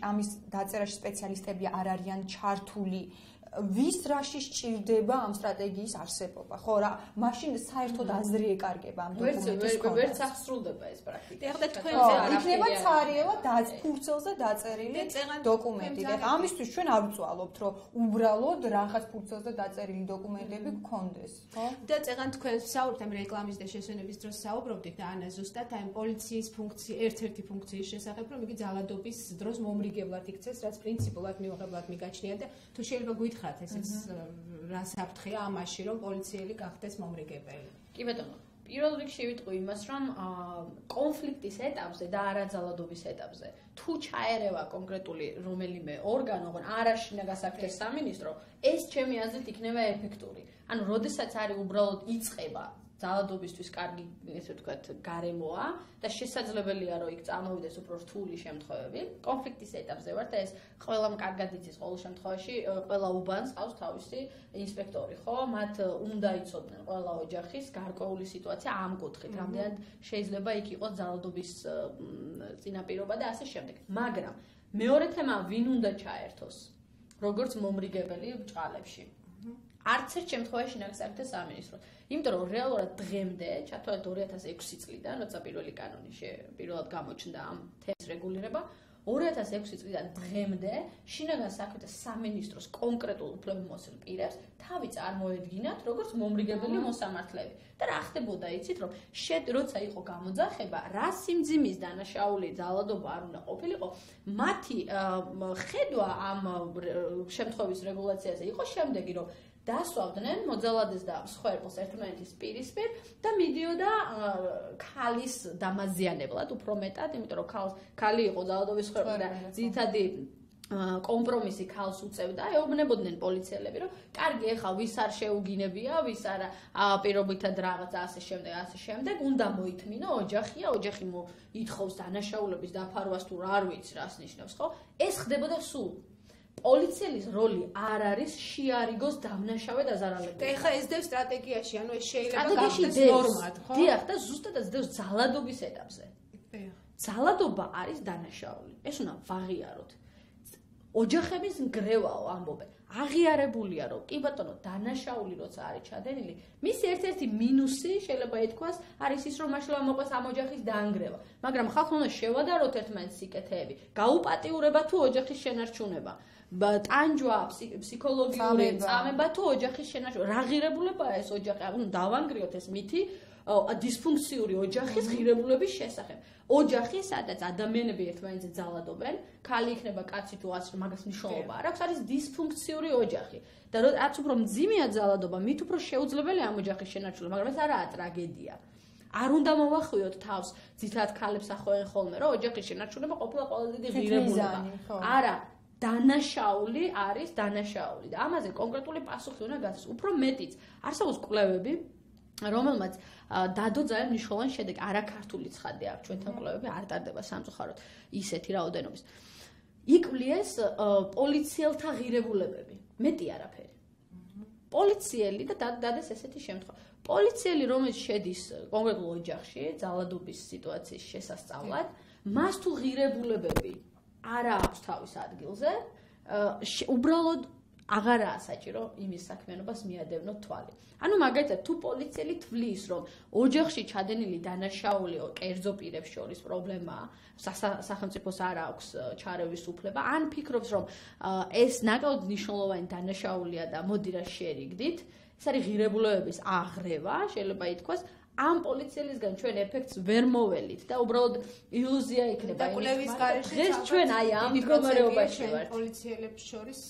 ამის დაწერაში სპეციალისტები არ არიან ჩართული, ვის რაში სჭირდება ამ სტრატეგიის არსებობა, ხო რა, მაშინ საერთოდ აზრი ეკარგება ამ დოკუმენტის კონტექსტში. ვერც აღსრულდება ეს პრაქტიკა. ეხლა თქვენზე იქნება ცარიელა ფურცელზე დაწერილი დოკუმენტი. ეხლა ამისთვის ჩვენ არ ვწვალობთ, რომ უბრალოდ რაღაც ფურცელზე დაწერილი დოკუმენტები გქონდეს, ხო? და წეგან თქვენ საუბრობთ ამ რეკლამის და შესვენების დროს საუბრობდით და ანა ზუსტად ამ პოლიციის ერთ-ერთი ფუნქციის შესახებ, რომ იგი ძალადობის დროს მომრიგებლად იქცეს, რაც პრინციპულად მიუღებლად მიგაჩნია და თუ შეიძლება გითხრათ ესეც რა საფრთხეა ამაში, რომ პოლიციელი გახდეს მომრიგებელი. კი ბატონო, პირველ რიგში ვიტყვი იმას, რომ კონფლიქტის ეტაპზე და არაძალადობის ეტაპზე თუ ჩაერევა კონკრეტული რომელიმე ორგანო, არაშინა გასაგრძელებს სამინისტრო, ეს ჩემი აზრით იქნება ეფექტური. ანუ როდესაც არის უბრალოდ იწყება ძალადობისთვის კარგი, ესე ვთქვათ, გარემოა და შესაძლებელია, რომ იქ წამოვიდეს უფრო რთული შემთხვევები. კონფლიქტის ეტაპზე ვარ და ეს ყველამ კარგად იცის ყოველ შემთხვევაში, ყველა უბანს ყავს თავისი ინსპექტორი, ხო? მათ უნდა იცოდნენ ყველა ოჯახის გარკვეული სიტუაცია ამ კუთხით, რამდენად შეიძლება იქ იყოს ძალადობის წინაპირობა და ასე შემდეგ. მაგრამ მეორე თემა ვინ უნდა ჩაერთოს? როგორც მომრიგებელი ბჭყალებში. არც ერთ შემთხვევაში ნაკსაკთა სამინისტრო. იმიტომ რომ რეალურად დღემდე, ჩათვალეთ 2006 წლიდან, როცა პირველი კანონი პირველად გამოჩნდა ამ თემის რეგულირება, 2006 წლიდან დღემდე შინაგან საქმეთა სამინისტროს კონკრეტულ უფლებამოსილ პირებს თავი წარმოედგინათ როგორც მომრიგებელი მოსამართლეები. და რა ხდებოდა, იცით, რომ როცა იყო გამოძახება, რა სიმძიმის დანაშაული ძალადობა არ უნდა ყოფილიყო, მათი ხედვა ამ შემთხვევის რეგულაციაზე იყო შემდეგი, რომ დასვავდნენ მოძალადეს და მსხვერპლს ერთმანეთის პირისპირ და მიდიოდა ქალის დამაზიანებლად უფრო მეტად, იმიტომ რომ ქალი იყო ძალადობის მსხვერპლი და ძირითადი კომპრომისი ქალს უწევდა, ეუბნებოდნენ პოლიციელები, რომ კარგი, ეხლა ვის არ შეუგინებია, ვის არ პირობითად რაღაცა ასე შემდეგ, უნდა მოითმინო ოჯახია, ოჯახი ითხოვს დანაშაულების დაფარვას თუ რა არ ვიცი, რას ნიშნავს, ხო? ეს ხდებოდა სულ პოლიციელის როლი არ არის შეარიგოს დამნაშავე დაზარალებული. და ეხლა ეს დევს სტრატეგიაში, ანუ ეს შეიძლება გახდეს ნორმად, ხო? დიახ, და ზუსტად დევს ძალადობის ეტაპზე. ძალადობა არის დანაშაული. ეს უნდა ვაღიაროთ. ოჯახების ნგრევაო ამბობენ. აღიარებულია, რომ კი ბატონო, დანაშაული როცა არის ჩადენილი, მის ერთ-ერთი მინუსი შეიძლება ითქვას, არის ის, რომ მაშინ მოყვეს ამ ოჯახის დაანგრევა. მაგრამ ხალხმა უნდა შევადაროთ ერთმანეთს სიკეთეები, გაუპატიურება თუ ოჯახის შენარჩუნება. ტანჯვა, ფსიქოლოგიური წამება თუ ოჯახის შენარჩუნება. რა ღირებულებაა ეს ოჯახი? ანუ დავანგრიოთ ეს მითი დისფუნქციური ოჯახის ღირებულების შესახებ. ოჯახი, სადაც ადამიანები ერთმანეთზე ძალადობენ, ქალი იქნება კაცი თუ ასე, მაგას მნიშვნელობა არ აქვს, არის დისფუნქციური ოჯახი. და რაც უფრო მძიმეა ძალადობა, მით უფრო შეუძლებელია ამ ოჯახის შენარჩუნება, მაგრამ ეს არაა ტრაგედია. არ უნდა მოვახვიოთ თავს, ძირითადად ქალებს ახვევენ ხოლმე, რომ ოჯახის შენარჩუნება ყოფილა ყველაზე დიდი ღირებულება. არა, დანაშაული არის დანაშაული და ამაზე კონკრეტული პასუხი უნდა გასცეს. უფრო მეტიც, არსებობს კვლევები, რომელმაც დადო ძალიან მნიშვნელოვანი შედეგი. არა ქართული ცხადია აქვს ჩვენთან კვლევები, არ ტარდება სამწუხაროდ ისეთი რაოდენობის. იკვლიეს პოლიციელთა ღირებულებები, მეტი არაფერი. პოლიციელი და დადეს ესეთი შემთხვევა. პოლიციელი, რომელიც შედის კონკრეტულ ოჯახში, ძალადობის სიტუაციის შესასწავლად, მას თუ ღირებულებები არა აქვს თავის ადგილზე, უბრალოდ აღარაა საჭირო იმის საქმიანობას მიადევნოთ თვალი. ანუ მაგალითად თუ პოლიციელი თვლის, რომ ოჯახში ჩადენილი დანაშაული კერძო პირებს შორის პრობლემაა, სახელმწიფოს არ აქვს ჩარევის უფლება, ან ფიქრობს, რომ ეს ნაკლებად მნიშვნელოვანი დანაშაულია და მოდი რა შერიგდით, ეს არის ღირებულებების აღრევა, შეიძლება ითქვას, ამ პოლიციელისგან ჩვენ ეფექტს ვერ მოველით და უბრალოდ ილუზია იქნება. და კვლევის გარეშე დღეს ჩვენ აი ამ მდგომარეობაში ვართ. პოლიციელებს შორის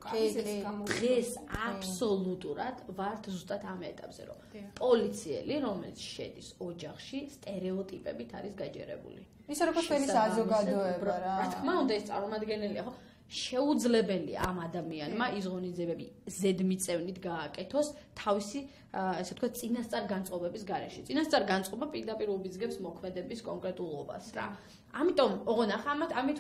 დღეს აბსოლუტურად ვართ ზუსტად ამ ეტაპზე, რომ პოლიციელი, რომელიც შედის ოჯახში, სტერეოტიპებით არის გაჯერებული. ისე როგორც ჩვენი საზოგადოება რა. რა თქმა უნდა, ეს წარმომადგენელია, ხო? შეუძლებელია ამ ადამიანმა ის ღონისძიებები ზედმიწევნით გააკეთოს თავისი, ესე ვთქვათ, წინასწარ განწყობების გარეშე. წინასწარ განწყობა პირდაპირ უბიძგებს მოქმედების კონკრეტულობას რა. ამიტომ, ოღონდ ამით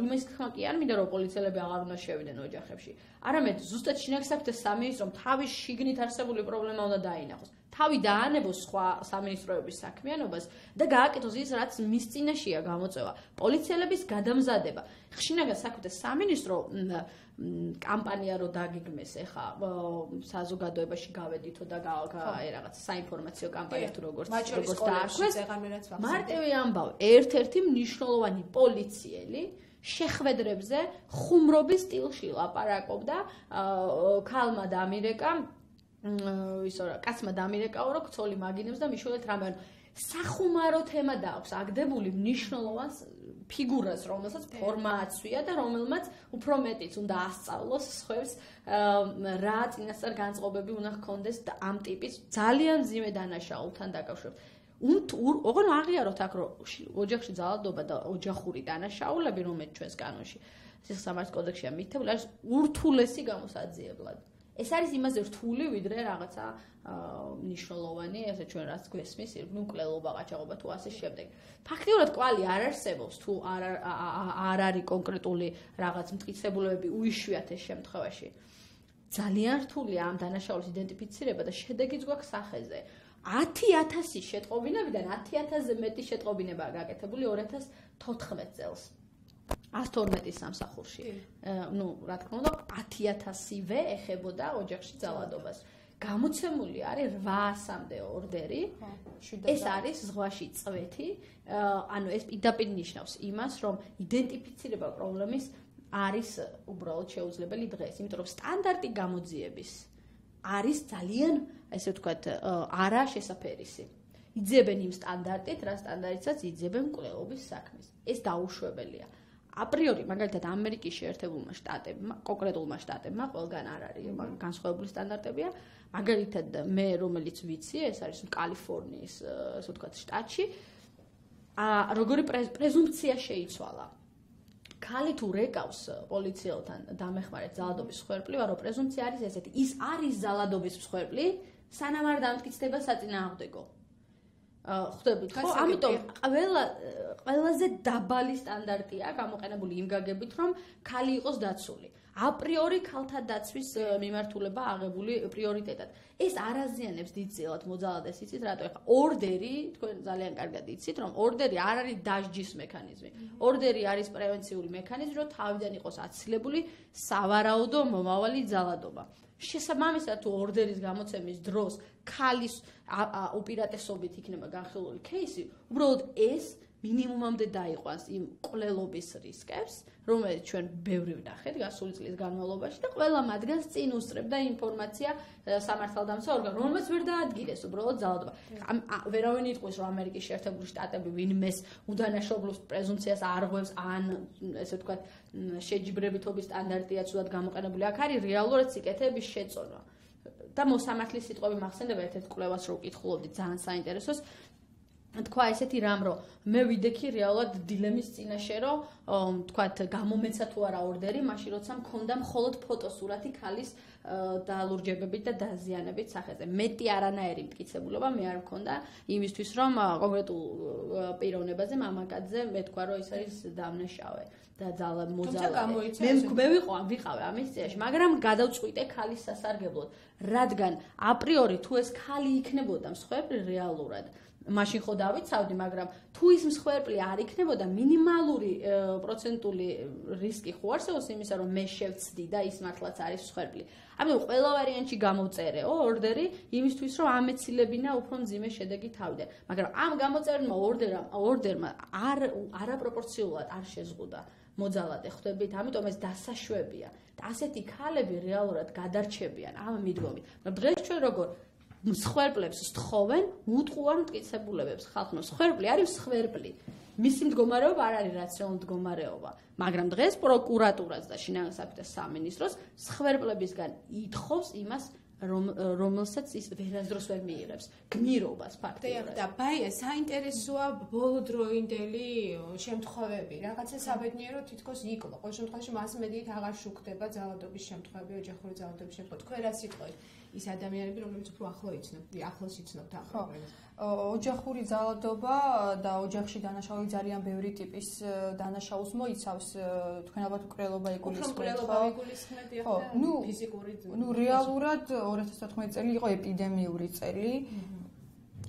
იმის თქმა კი არ მინდა, რომ პოლიციელები აღარ უნდა შევიდნენ ოჯახებში. არამედ ზუსტად შინაგან საქმეთა სამინისტრომ თავის შიგნით არსებული პრობლემა უნდა დაინახოს. თავი დაანებოს სხვა სამინისტროების საქმიანობას და გააკეთოს ის, რაც მის წინაშეა გამოწვევა. პოლიციელების გადამზადება. შინაგან საქმეთა სამინისტრო კამპანია რო დაგიგმეს ეხა საზოგადოებაში გავედითო და რაღაც საინფორმაციო კამპანია თუ როგორც დაარქვეს. მარტივი ამბავი, ერთ-ერთი მნიშვნელოვანი პოლიციელი შეხვედრებზე ხუმრობის სტილში ლაპარაკობდა, ქალმა დამირეკა კაცმა დამირეკაო, რომ ქცოლი მაგინებს და მიშველეთ რამე. სახუმარო თემა დააქვს აგდებული მნიშვნელოვან ფიგურას, რომელსაც ფორმა აცვია და რომელმაც უფრო მეტიც უნდა ასწავლოს სხვებს რა წინასწარ განწყობები უნდა ჰქონდეს და ამ ტიპის ძალიან მძიმე დანაშაულთან დაკავშირებით. ოღონდ აღიაროთ აქ, რომ ოჯახში ძალადობა და ოჯახური დანაშაულები, რომელიც ჩვენს კანონში, სიხსამართლოს კოდექსშია მითითებული, არის ურთულესი გამოსაძიებლად. ეს არის იმაზე რთული, ვიდრე რაღაცა ნიშნულოვანი, ესე ჩვენ რაც გვესმის, ნუ მკვლელობა, ყაჩაღობა თუ ასე შემდეგ. ფაქტიურად კვალი არ არსებობს, თუ არ არის კონკრეტული რაღაც მტკიცებულებები უიშვიათეს შემთხვევაში. ძალიან რთულია ამ დანაშაულის იდენტიფიცირება და შედეგიც გვაქვს სახეზე. 10,000 შეტყობინებიდან 10,000-ზე მეტი შეტყობინება გაკეთებული 2014 წელს. 112 სამსახურში. ნუ, რა თქმა უნდა, 10,000-ვე ეხებოდა ოჯახში ძალადობას. გამოცემული არის 800-მდე ორდერი. ეს არის ზღვაში წვეთი. ანუ ეს პირდაპირ ნიშნავს იმას, რომ იდენტიფიცირება პრობლემის არის უბრალოდ შეუძლებელი დღეს, იმიტომ რომ სტანდარტი გამოძიების არის ძალიან, ესე ვთქვათ, არა შესაფერისი. იძიებენ იმ სტანდარტით, რა სტანდარტიცაც იძიებენ მკვლელობის საქმეს. ეს დაუშვებელია. აპრიორი, მაგალითად, ამერიკის შეერთებულმა შტატებმა, კონკრეტულმა შტატებმა, ყველგან არ არის განსხვავებული სტანდარტებია. მაგალითად, მე რომელიც ვიცი, ეს არის კალიფორნიის, ასე ვთქვათ, შტატში, როგორი პრეზუმპცია შეიცვალა. ქალი თუ რეკავს პოლიციელთან დამეხმარეთ ძალადობის მსხვერპლი, რომ პრეზუმპცია არის ესეთი, ის არის ძალადობის მსხვერპლი, სანამ არ დამტკიცდება საწინააღმდეგო. ხვდებით ხო? ამიტომ ყველაზე დაბალი სტანდარტია გამოყენებული იმ გაგებით, რომ ქალი იყოს დაცული. აპრიორი ქალთა დაცვის მიმართულება აღებული პრიორიტეტად. ეს არ აზიანებს დიდწილად მოძალადეს, იცით რატო? ეხლა ორდერი, თქვენ ძალიან კარგად იცით, რომ ორდერი არ არის დასჯის მექანიზმი. ორდერი არის პრევენციული მექანიზმი, რომ თავიდან იყოს აცილებული სავარაუდო მომავალი ძალადობა. შესაბამისად, თუ ორდერის გამოცემის დროს ქალის უპირატესობით იქნება განხილული кейსი, უბრალოდ ეს მინიმუმამდე დაიყვანს იმ მკვლელობის რისკებს, რომელიც ჩვენ ბევრი ვნახეთ გასული წლის განმავლობაში და ყველა მათგანს წინ უსწრებდა ინფორმაცია სამართალდამცავ ორგანო, რომელსაც ვერ დაადგინეს უბრალოდ ძალადობა. ვერავინ იტყვის, რომ ამერიკის შეერთებული შტატები ვინმეს უდანაშაულობის პრეზუმპციას არღვევს, ან ესე ვთქვათ, შეჯიბრებითობის სტანდარტია ცუდად გამოყენებული. აქ არის რეალურად სიკეთეების შეწონა. და მოსამართლის სიტყვები მახსენდება ერთ-ერთ კვლევას, რო ვკითხულობდით, ძალიან საინტერესოს. თქვა ესეთი რამ, რომ მე ვიდექი რეალურად დილემის წინაშე, რომ თქვათ გამომეცა თუ არა ორდერი, მაშინ როცა მქონდა მხოლოდ ფოტოსურათი ქალის დალურჯებებით და დაზიანებით სახეზე. მეტი არანაირი მტკიცებულობა მე არ მქონდა იმისთვის, რომ კონკრეტულ პიროვნებაზე მამაკაცზე მეთქვა, რომ ის არის დამნაშავე და მოძალადე. მე ვიყავი ამის წინაშე, მაგრამ გადავწყვიტე ქალის სასარგებლოდ, რადგან აპრიორი თუ ეს ქალი იქნებოდა მსხვერპლი რეალურად, მაშინ ხო დავიცავდი, მაგრამ თუ ის მსხვერპლი არ იქნებოდა, მინიმალური პროცენტული რისკი ხო არსებობს იმისა, რომ მე შევცდი და ის მართლაც არის მსხვერპლი. ამიტომ ყველა ვარიანტში გამოვწერეო ორდერი იმისთვის, რომ ამეცილებინა უფრო მძიმე შედეგი თავიდან. მაგრამ ამ გამოწერილმა ორდერმა არაპროპორციულად არ შეზღუდა მოძალადე, ხვდებით? ამიტომ ეს დასაშვებია. და ასეთი ქალები რეალურად გადარჩებიან ამ მიდგომით. მაგრამ დღეს ჩვენ როგორ მსხვერპლებს სთხოვენ უტყუარ მტკიცებულებებს ხალხმა. მსხვერპლი არის მსხვერპლი. მისი მდგომარეობა არ არის რაციონალური მდგომარეობა. მაგრამ დღეს პროკურატურას და შინაგან საქმეთა სამინისტროს მსხვერპლებისგან ითხოვს იმას, რომელსაც ის ვერასდროს ვერ მიიღებს. გმირობას ფაქტიურად. და ბაია, საინტერესოა ბოლოდროინდელი შემთხვევები. რაღაცა საბედნიერო თითქოს იკლო. ყოველ შემთხვევაში მასმედიით აღარ შუქდება ძალადობის შემთხვევები, ოჯახური ძალადობის შემთხვევები. თქვენ რა სიტყვით? ის ადამიანები, რომლებიც უფრო ახლოს იცნობთ ამ პრობლემას. ოჯახური ძალადობა და ოჯახში დანაშაული ძალიან ბევრი ტიპის დანაშაულს მოიცავს. თქვენ ალბათ მკვლელობა იგულისხმებთ. უფრო მკვლელობა იგულისხმებთ, ხო? ფიზიკური. რეალურად 2014 წელი იყო ეპიდემიური წელი.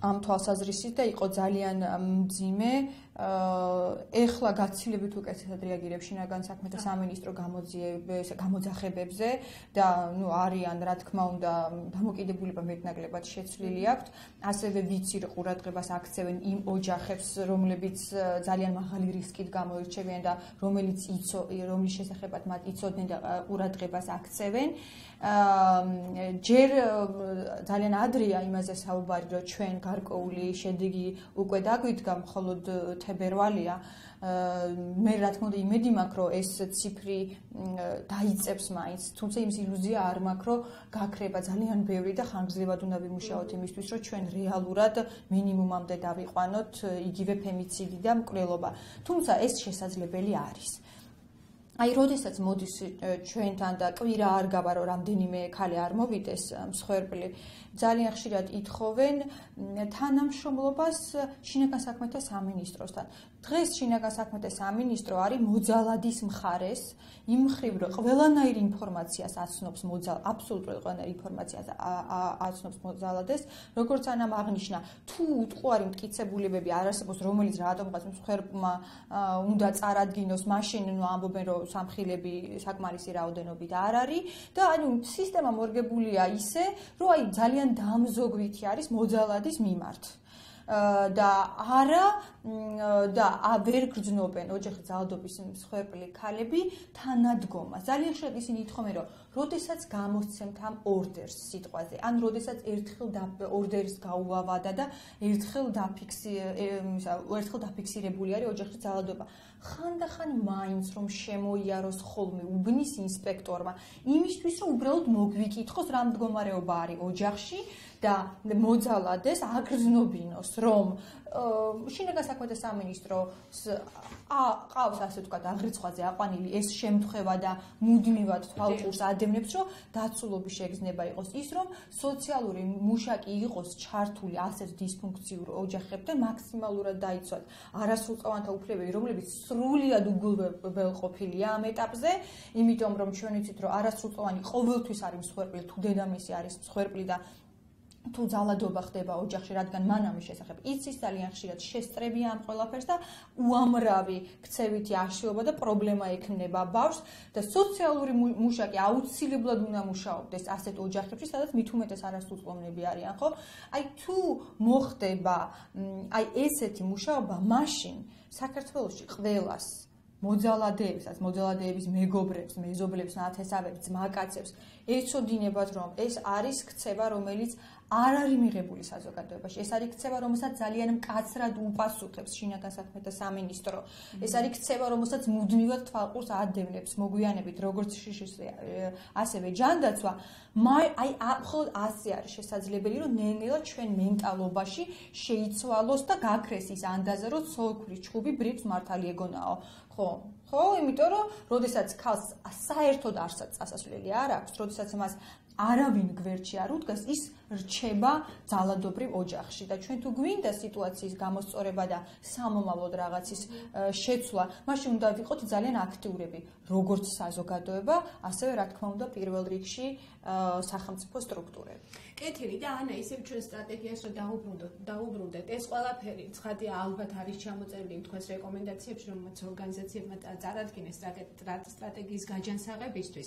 ამ თვალსაზრისით და იყო ძალიან მძიმე. ეხლა გაცილებით უკეთესად რეაგირებს შინაგან საქმეთა სამინისტრო გამოძახებებზე და არიან რა თქმა უნდა დამოკიდებულება მეტნაკლებად შეცვლილი აქვთ. ასევე ვიცი ყურადღებას აქცევენ იმ ოჯახებს, რომლებიც ძალიან მაღალი რისკით გამოირჩევიან და რომლის შესახებად მათ იცოდნენ და ყურადღებას აქცევენ. ჯერ ძალიან ადრეა იმაზე საუბარი, რომ ჩვენ გარკვეული შედეგი უკვე დაგვიდგა, მხოლოდ თებერვალია. მე რა თქმა უნდა იმედი მაქვს, რომ ეს ციფრი დაიწევს მაინც, თუმცა იმის ილუზია არ მაქვს, რომ გაქრება ძალიან ბევრი და ხანგრძლივად უნდა ვიმუშაოთ იმისთვის, რომ ჩვენ რეალურად მინიმუმამდე დავიყვანოთ იგივე ფემიციდი და მკვლელობა. თუმცა ეს შესაძლებელი არის. აი, როდესაც მოდის ჩვენთან და კვირა არ გავა, რომ რამდენიმე ქალი არ მოვიდეს მსხვერპლი, ძალიან ხშირად ითხოვენ თანამშრომლობას შინაგან საქმეთა სამინისტროსთან. დღეს შინაგან საქმეთა სამინისტრო არის მოძალადის მხარეს, იმ მხრივ, რომ ყველანაირ ინფორმაციას აცნობს აბსოლუტურად ყველანაირ ინფორმაციას აცნობს მოძალადეს, როგორც ანამ აღნიშნა, თუ უტყუარი მტკიცებულებები არ არსებობს, რომელიც რატომღაც მსხვერპლმა უნდა წარადგინოს, მაშინ ამბობენ, რომ სამხილები საკმარისი რაოდენობით არ არის და ანუ სისტემა მორგებულია ისე, რომ აი ძალიან დამზოგვითი არის მოძალადის მიმართ. და არა და ვერ გრძნობენ ოჯახის ძალადობის მსხვერპლი ქალები თანადგომას. ძალიან ხშირად ისინი ითხოვენ, რომ როდესაც გამოსცემთ ამ ორდერს სიტყვაზე, ან როდესაც ერთხელ ორდერს გაუავადა და ერთხელ დაფიქსირებული არის ოჯახის ძალადობა. ხანდახან მაინც რომ შემოიაროს ხოლმე უბნის ინსპექტორმა, იმისთვის რომ უბრალოდ მოგვიკითხოს რა მდგომარეობა არის ოჯახში და მოძალადეს აგრძნობინოს, რომ შინაგან საქმეთა სამინისტროს ყავს ასე ვთქვათ აღრიცხვაზე აყვანილი ეს შემთხვევა და მუდმივად თვალყურს ადევნებს, რომ დაცულობის შეგრძნება იყოს ის, რომ სოციალური მუშაკი იყოს ჩართული ასეთ დისფუნქციურ ოჯახებთან, მაქსიმალურად დაიცვათ არასრულწლოვანთა უფლებები, რომლებიც სრულიად უგულვებელყოფილია ამ ეტაპზე, იმიტომ რომ ჩვენ ვიცით, რომ არასრულწლოვანი ყოველთვის არის მსხვერპლი, თუ დედამისი არის მსხვერპლი და თუ ძალადობა ხდება ოჯახში, რადგან მან ამის შესახებ იცის, ძალიან ხშირად შესწრებია ამ ყველაფერს და უამრავი ქცევითი აშლილობა და პრობლემა ექმნება ბავშვს და სოციალური მუშაკი აუცილებლად უნდა მუშაობდეს ასეთ ოჯახებში, სადაც მით უმეტეს არასრულწლოვნები არიან, ხო? აი თუ მოხდება აი ესეთი მუშაობა, მაშინ საქართველოში ყველას მოძალადეებსაც, მოძალადეების მეგობრებს, მეზობლებს, ნათესავებს, ძმაკაცებს ეცოდინებათ, რომ ეს არის ქცევა, რომელიც არ არის მიღებული საზოგადოებაში. ეს არის ქცევა, რომელსაც ძალიან მკაცრად უპასუხებს შინაგან საქმეთა სამინისტრო. ეს არის ქცევა, რომელსაც მუდმივად თვალყურს ადევნებს მოგვიანებით, როგორც შიშის ასევე ჯანდაცვა. აი მხოლოდ ასე არის შესაძლებელი, რომ ნელ-ნელა ჩვენ მენტალობაში შეიცვალოს და გაქრეს ის ანდაზა, რომ ცოლქვრის ჩხუბი ბრიყვს მართალი ეგონაო. ხო, იმიტომ რომ როდესაც ქალს საერთოდ არსად წასასვლელი არ აქვს, როდესაც მას არავინ გვერდში არ უდგას, ის რჩება ძალადობრივ ოჯახში და ჩვენ თუ გვინდა სიტუაციის გამოსწორება და სამომავლოდ რაღაცის შეცვლა, მაშინ უნდა ვიყოთ ძალიან აქტიურები, როგორც საზოგადოება, ასევე რა თქმა უნდა პირველ რიგში სახელმწიფო სტრუქტურები. კეთილი და ანა, ისევ ჩვენ სტრატეგიას რომ დაუბრუნდეთ, ეს ყველაფერი ცხადია ალბათ არის ჩამოწერილი თქვენს რეკომენდაციებში, რომელმაც ორგანიზაციებმა წარადგინეს სტრატეგიის გაჯანსაღებისთვის.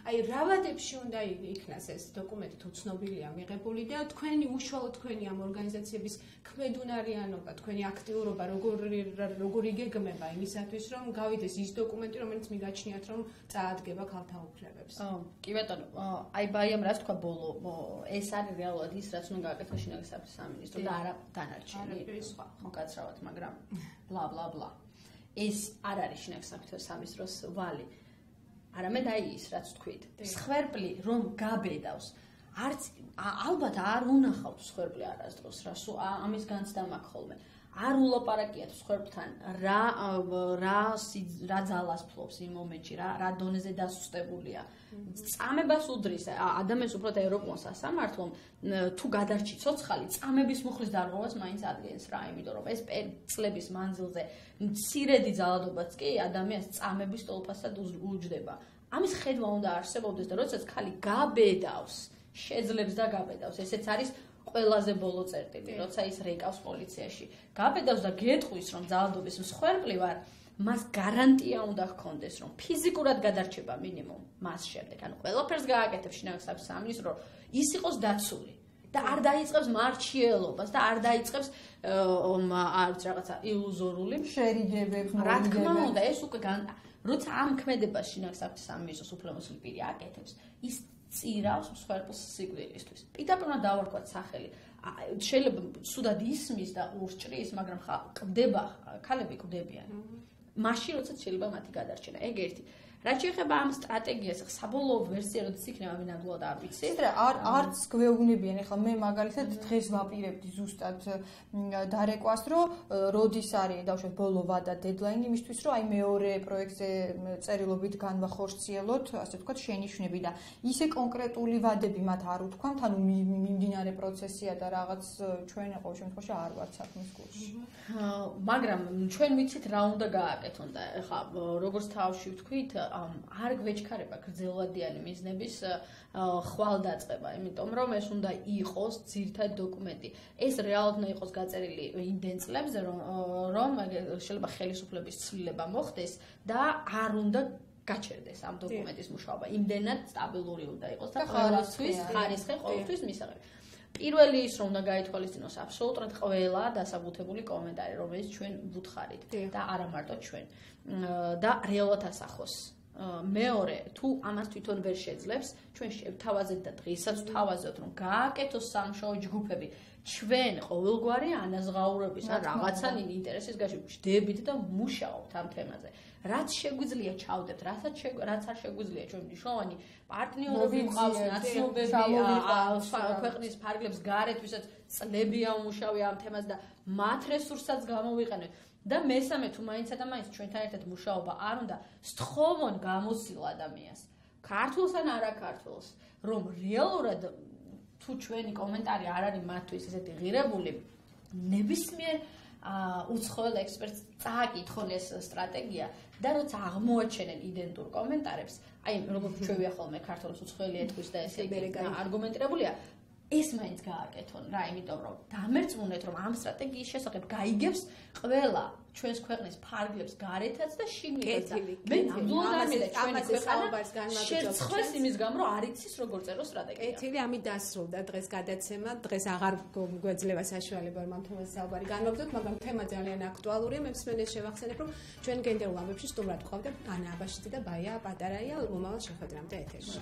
აი, რა ვადებში უნდა იქნას ეს დოკუმენტი, თუ ცნობილია მიღებული და თქვენი უშუალოდ თქვენი ამ ორგანიზაციების ქმედუნარიანობა, თქვენი აქტიურობა როგორ იგეგმება იმისათვის, რომ გავიდეს ის დოკუმენტი, რომელიც მიგაჩნიათ, რომ წაადგება ქალთა უფლებებს. კი ბატონო, აი ბაიამ რაც თქვა ბოლო, ეს არის რეალურად ის, რაც უნდა გააკეთოს შინაგან საქმეთა სამინისტრო და არა დანარჩენი სხვა მოკაცრავად, მაგრამ ბლა ბლა ბლა. ეს არ არის შინაგან საქმეთა სამინისტროს ვალი. არამედ აი ის, რაც თქვით. მსხვერპლი რომ გაბედავს, არც ალბათ არ უნახავთ მსხვერპლი არასდროს, ამის განცდა მაქვს ხოლმე. არ ულაპარაკიათ მსხვერპლთან რა ძალას ფლობს იმ მომენტში, რა დონეზე დასუსტებულია. წამებას უდრის ადამიანს უბრალოდ ევროპულ სასამართლომ თუ გადარჩი ცოცხალი, წამების მუხლის დარღვევას მაინც ადგენს რა, იმიტომ რომ ეს წლების მანძილზე მცირედი ძალადობაც კი ადამიანს წამების ტოლფასად უჯდება. ამის ხედვა უნდა არსებობდეს და როდესაც ქალი გაბედავს, შეძლებს და გაბედავს, ესეც არის ყველაზე ბოლო წერტილი, როცა ის რეკავს პოლიციაში. გაბედავს და გეტყვის, რომ ძალადობის მსხვერპლი ვარ, მას გარანტია უნდა ჰქონდეს, რომ ფიზიკურად გადარჩება მინიმუმ მას შემდეგ. ანუ ყველაფერს გააკეთებს შინაგან საქმეთა სამინისტრო, რომ ის იყოს დაცული და არ დაიწყებს მარჩიელობას და არ დაიწყებს რაღაცა ილუზორული შერიგებებს, რა თქმა უნდა, ეს უკვე როცა ამ ქმედებას შინაგან საქმეთა სამინისტროს უფლებამოსილი პირი აკეთებს, ის წირავს მსხვერპლს სიკვდილისთვის. პირდაპირ უნდა დავარქვათ სახელი. შეიძლება სუდად ისმის და ურჭრის, მაგრამ ყდება, ქალები ყდებიან. მაშინ როცა შეიძლება მათი გადარჩენა. ეგ ერთი. რაც შეეხება ამ სტრატეგიას, საბოლოო ვერსია როდის იქნება ვინამდვილად არ ვიცი. ისე არც გვეუბნებიან, ეხლა მე მაგალითად დღეს ვაპირებდი ზუსტად დარეკვას, რომ როდის არის დავუშვათ ბოლო ვადა დედლაინი იმისთვის, რომ აი მეორე პროექტზე წერილობით განვახორციელოთ, ასე ვთქვათ, შენიშვნები და ისე კონკრეტული ვადები მათ არ უთქვამთ, ანუ მიმდინარე პროცესია და რაღაც ჩვენ ყოველ შემთხვევაში არ ვართ საქმის კურსში. მაგრამ ჩვენ ვიცით რა უნდა გააკეთონ და ეხლა როგორც თავში ვთქვით, არ გვეჩქარება გრძელვადიანი მიზნების ხვალდაწყება, იმიტომ რომ ეს უნდა იყოს ძირითადი დოკუმენტი. ეს რეალურად უნდა იყოს გაწერილი იმდენ წლებზე, რომ შეიძლება ხელისუფლების ცვლილება მოხდეს და არ უნდა გაჩერდეს ამ დოკუმენტის მუშაობა. იმდენად სტაბილური უნდა იყოს და ყოველთვის ხარისხი ყოველთვის მისაღები. პირველი ის რომ უნდა გაითვალისწინოს აბსოლუტურად ყველა დასაბუთებული კომენტარი, რომელიც ჩვენ ვუთხარით და არა მარტო ჩვენ და რეალურად ასახოს. მეორე, თუ ამას თვითონ ვერ შეძლებს, ჩვენ შევთავაზეთ და დღესაც ვთავაზოთ, რომ გააკეთოს სამუშაო ჯგუფები ჩვენ ყოველგვარი ანაზღაურების ან რაღაცა ინტერესის გაშენებით ჯდებით და მუშაობთ ამ თემაზე. რაც შეგვიძლია ჩავდებთ, რაც არ შეგვიძლია ჩვენ მნიშვნელოვანი პარტნიორები გვყავს, ნაცნობები, ქვეყნის ფარგლებს გარეთ, ვისაც წლებია უმუშავე ამ თემაზე და მათ რესურსსაც გამოვიყენებთ. და მესამე თუ მაინცა და მაინც ჩვენთან ერთად მუშაობა არ უნდა სთხოვონ გამოცდილ ადამიანს, ქართულს ან არა ქართულს, რომ რეალურად თუ ჩვენი კომენტარი არ არის მათთვის ესეთი ღირებული, ნებისმიერ უცხოელ ექსპერტს წააკითხონ ეს სტრატეგია და როცა აღმოაჩენენ იდენტურ კომენტარებს, აი როგორც ჩვენ ვიახოლმე ქართულს უცხოელი ეთქვის და ესე არგუმენტირებულია, ეს მაინც გააკეთონ რა, იმიტომ რომ დამერწმუნეთ, რომ ამ სტრატეგიის შესახებ გაიგებს ყველა ჩვენს ქვეყნის ფარგლებს გარეთაც და შიგნითაც. მე ნამდვილად არ მინდა ჩვენი ქვეყანა შეცხვეს იმის გამო, რომ არ იცის როგორ წერო სტრატეგია. კეთილი, ამით დასრულდა დღეს გადაცემა. დღეს აღარ გვეძლება საშუალება რომ ამ თემაზე საუბარი განვაგრძელოთ, მაგრამ თემა ძალიან აქტუალურია. მე მსმენელს შევახსენებ, რომ ჩვენ გენდერულ ამბებში სტუმრად გვყავდა ანა აბაშიძე და ბაია პატარაია. მომავალ შეხვედრამდე ეთერში.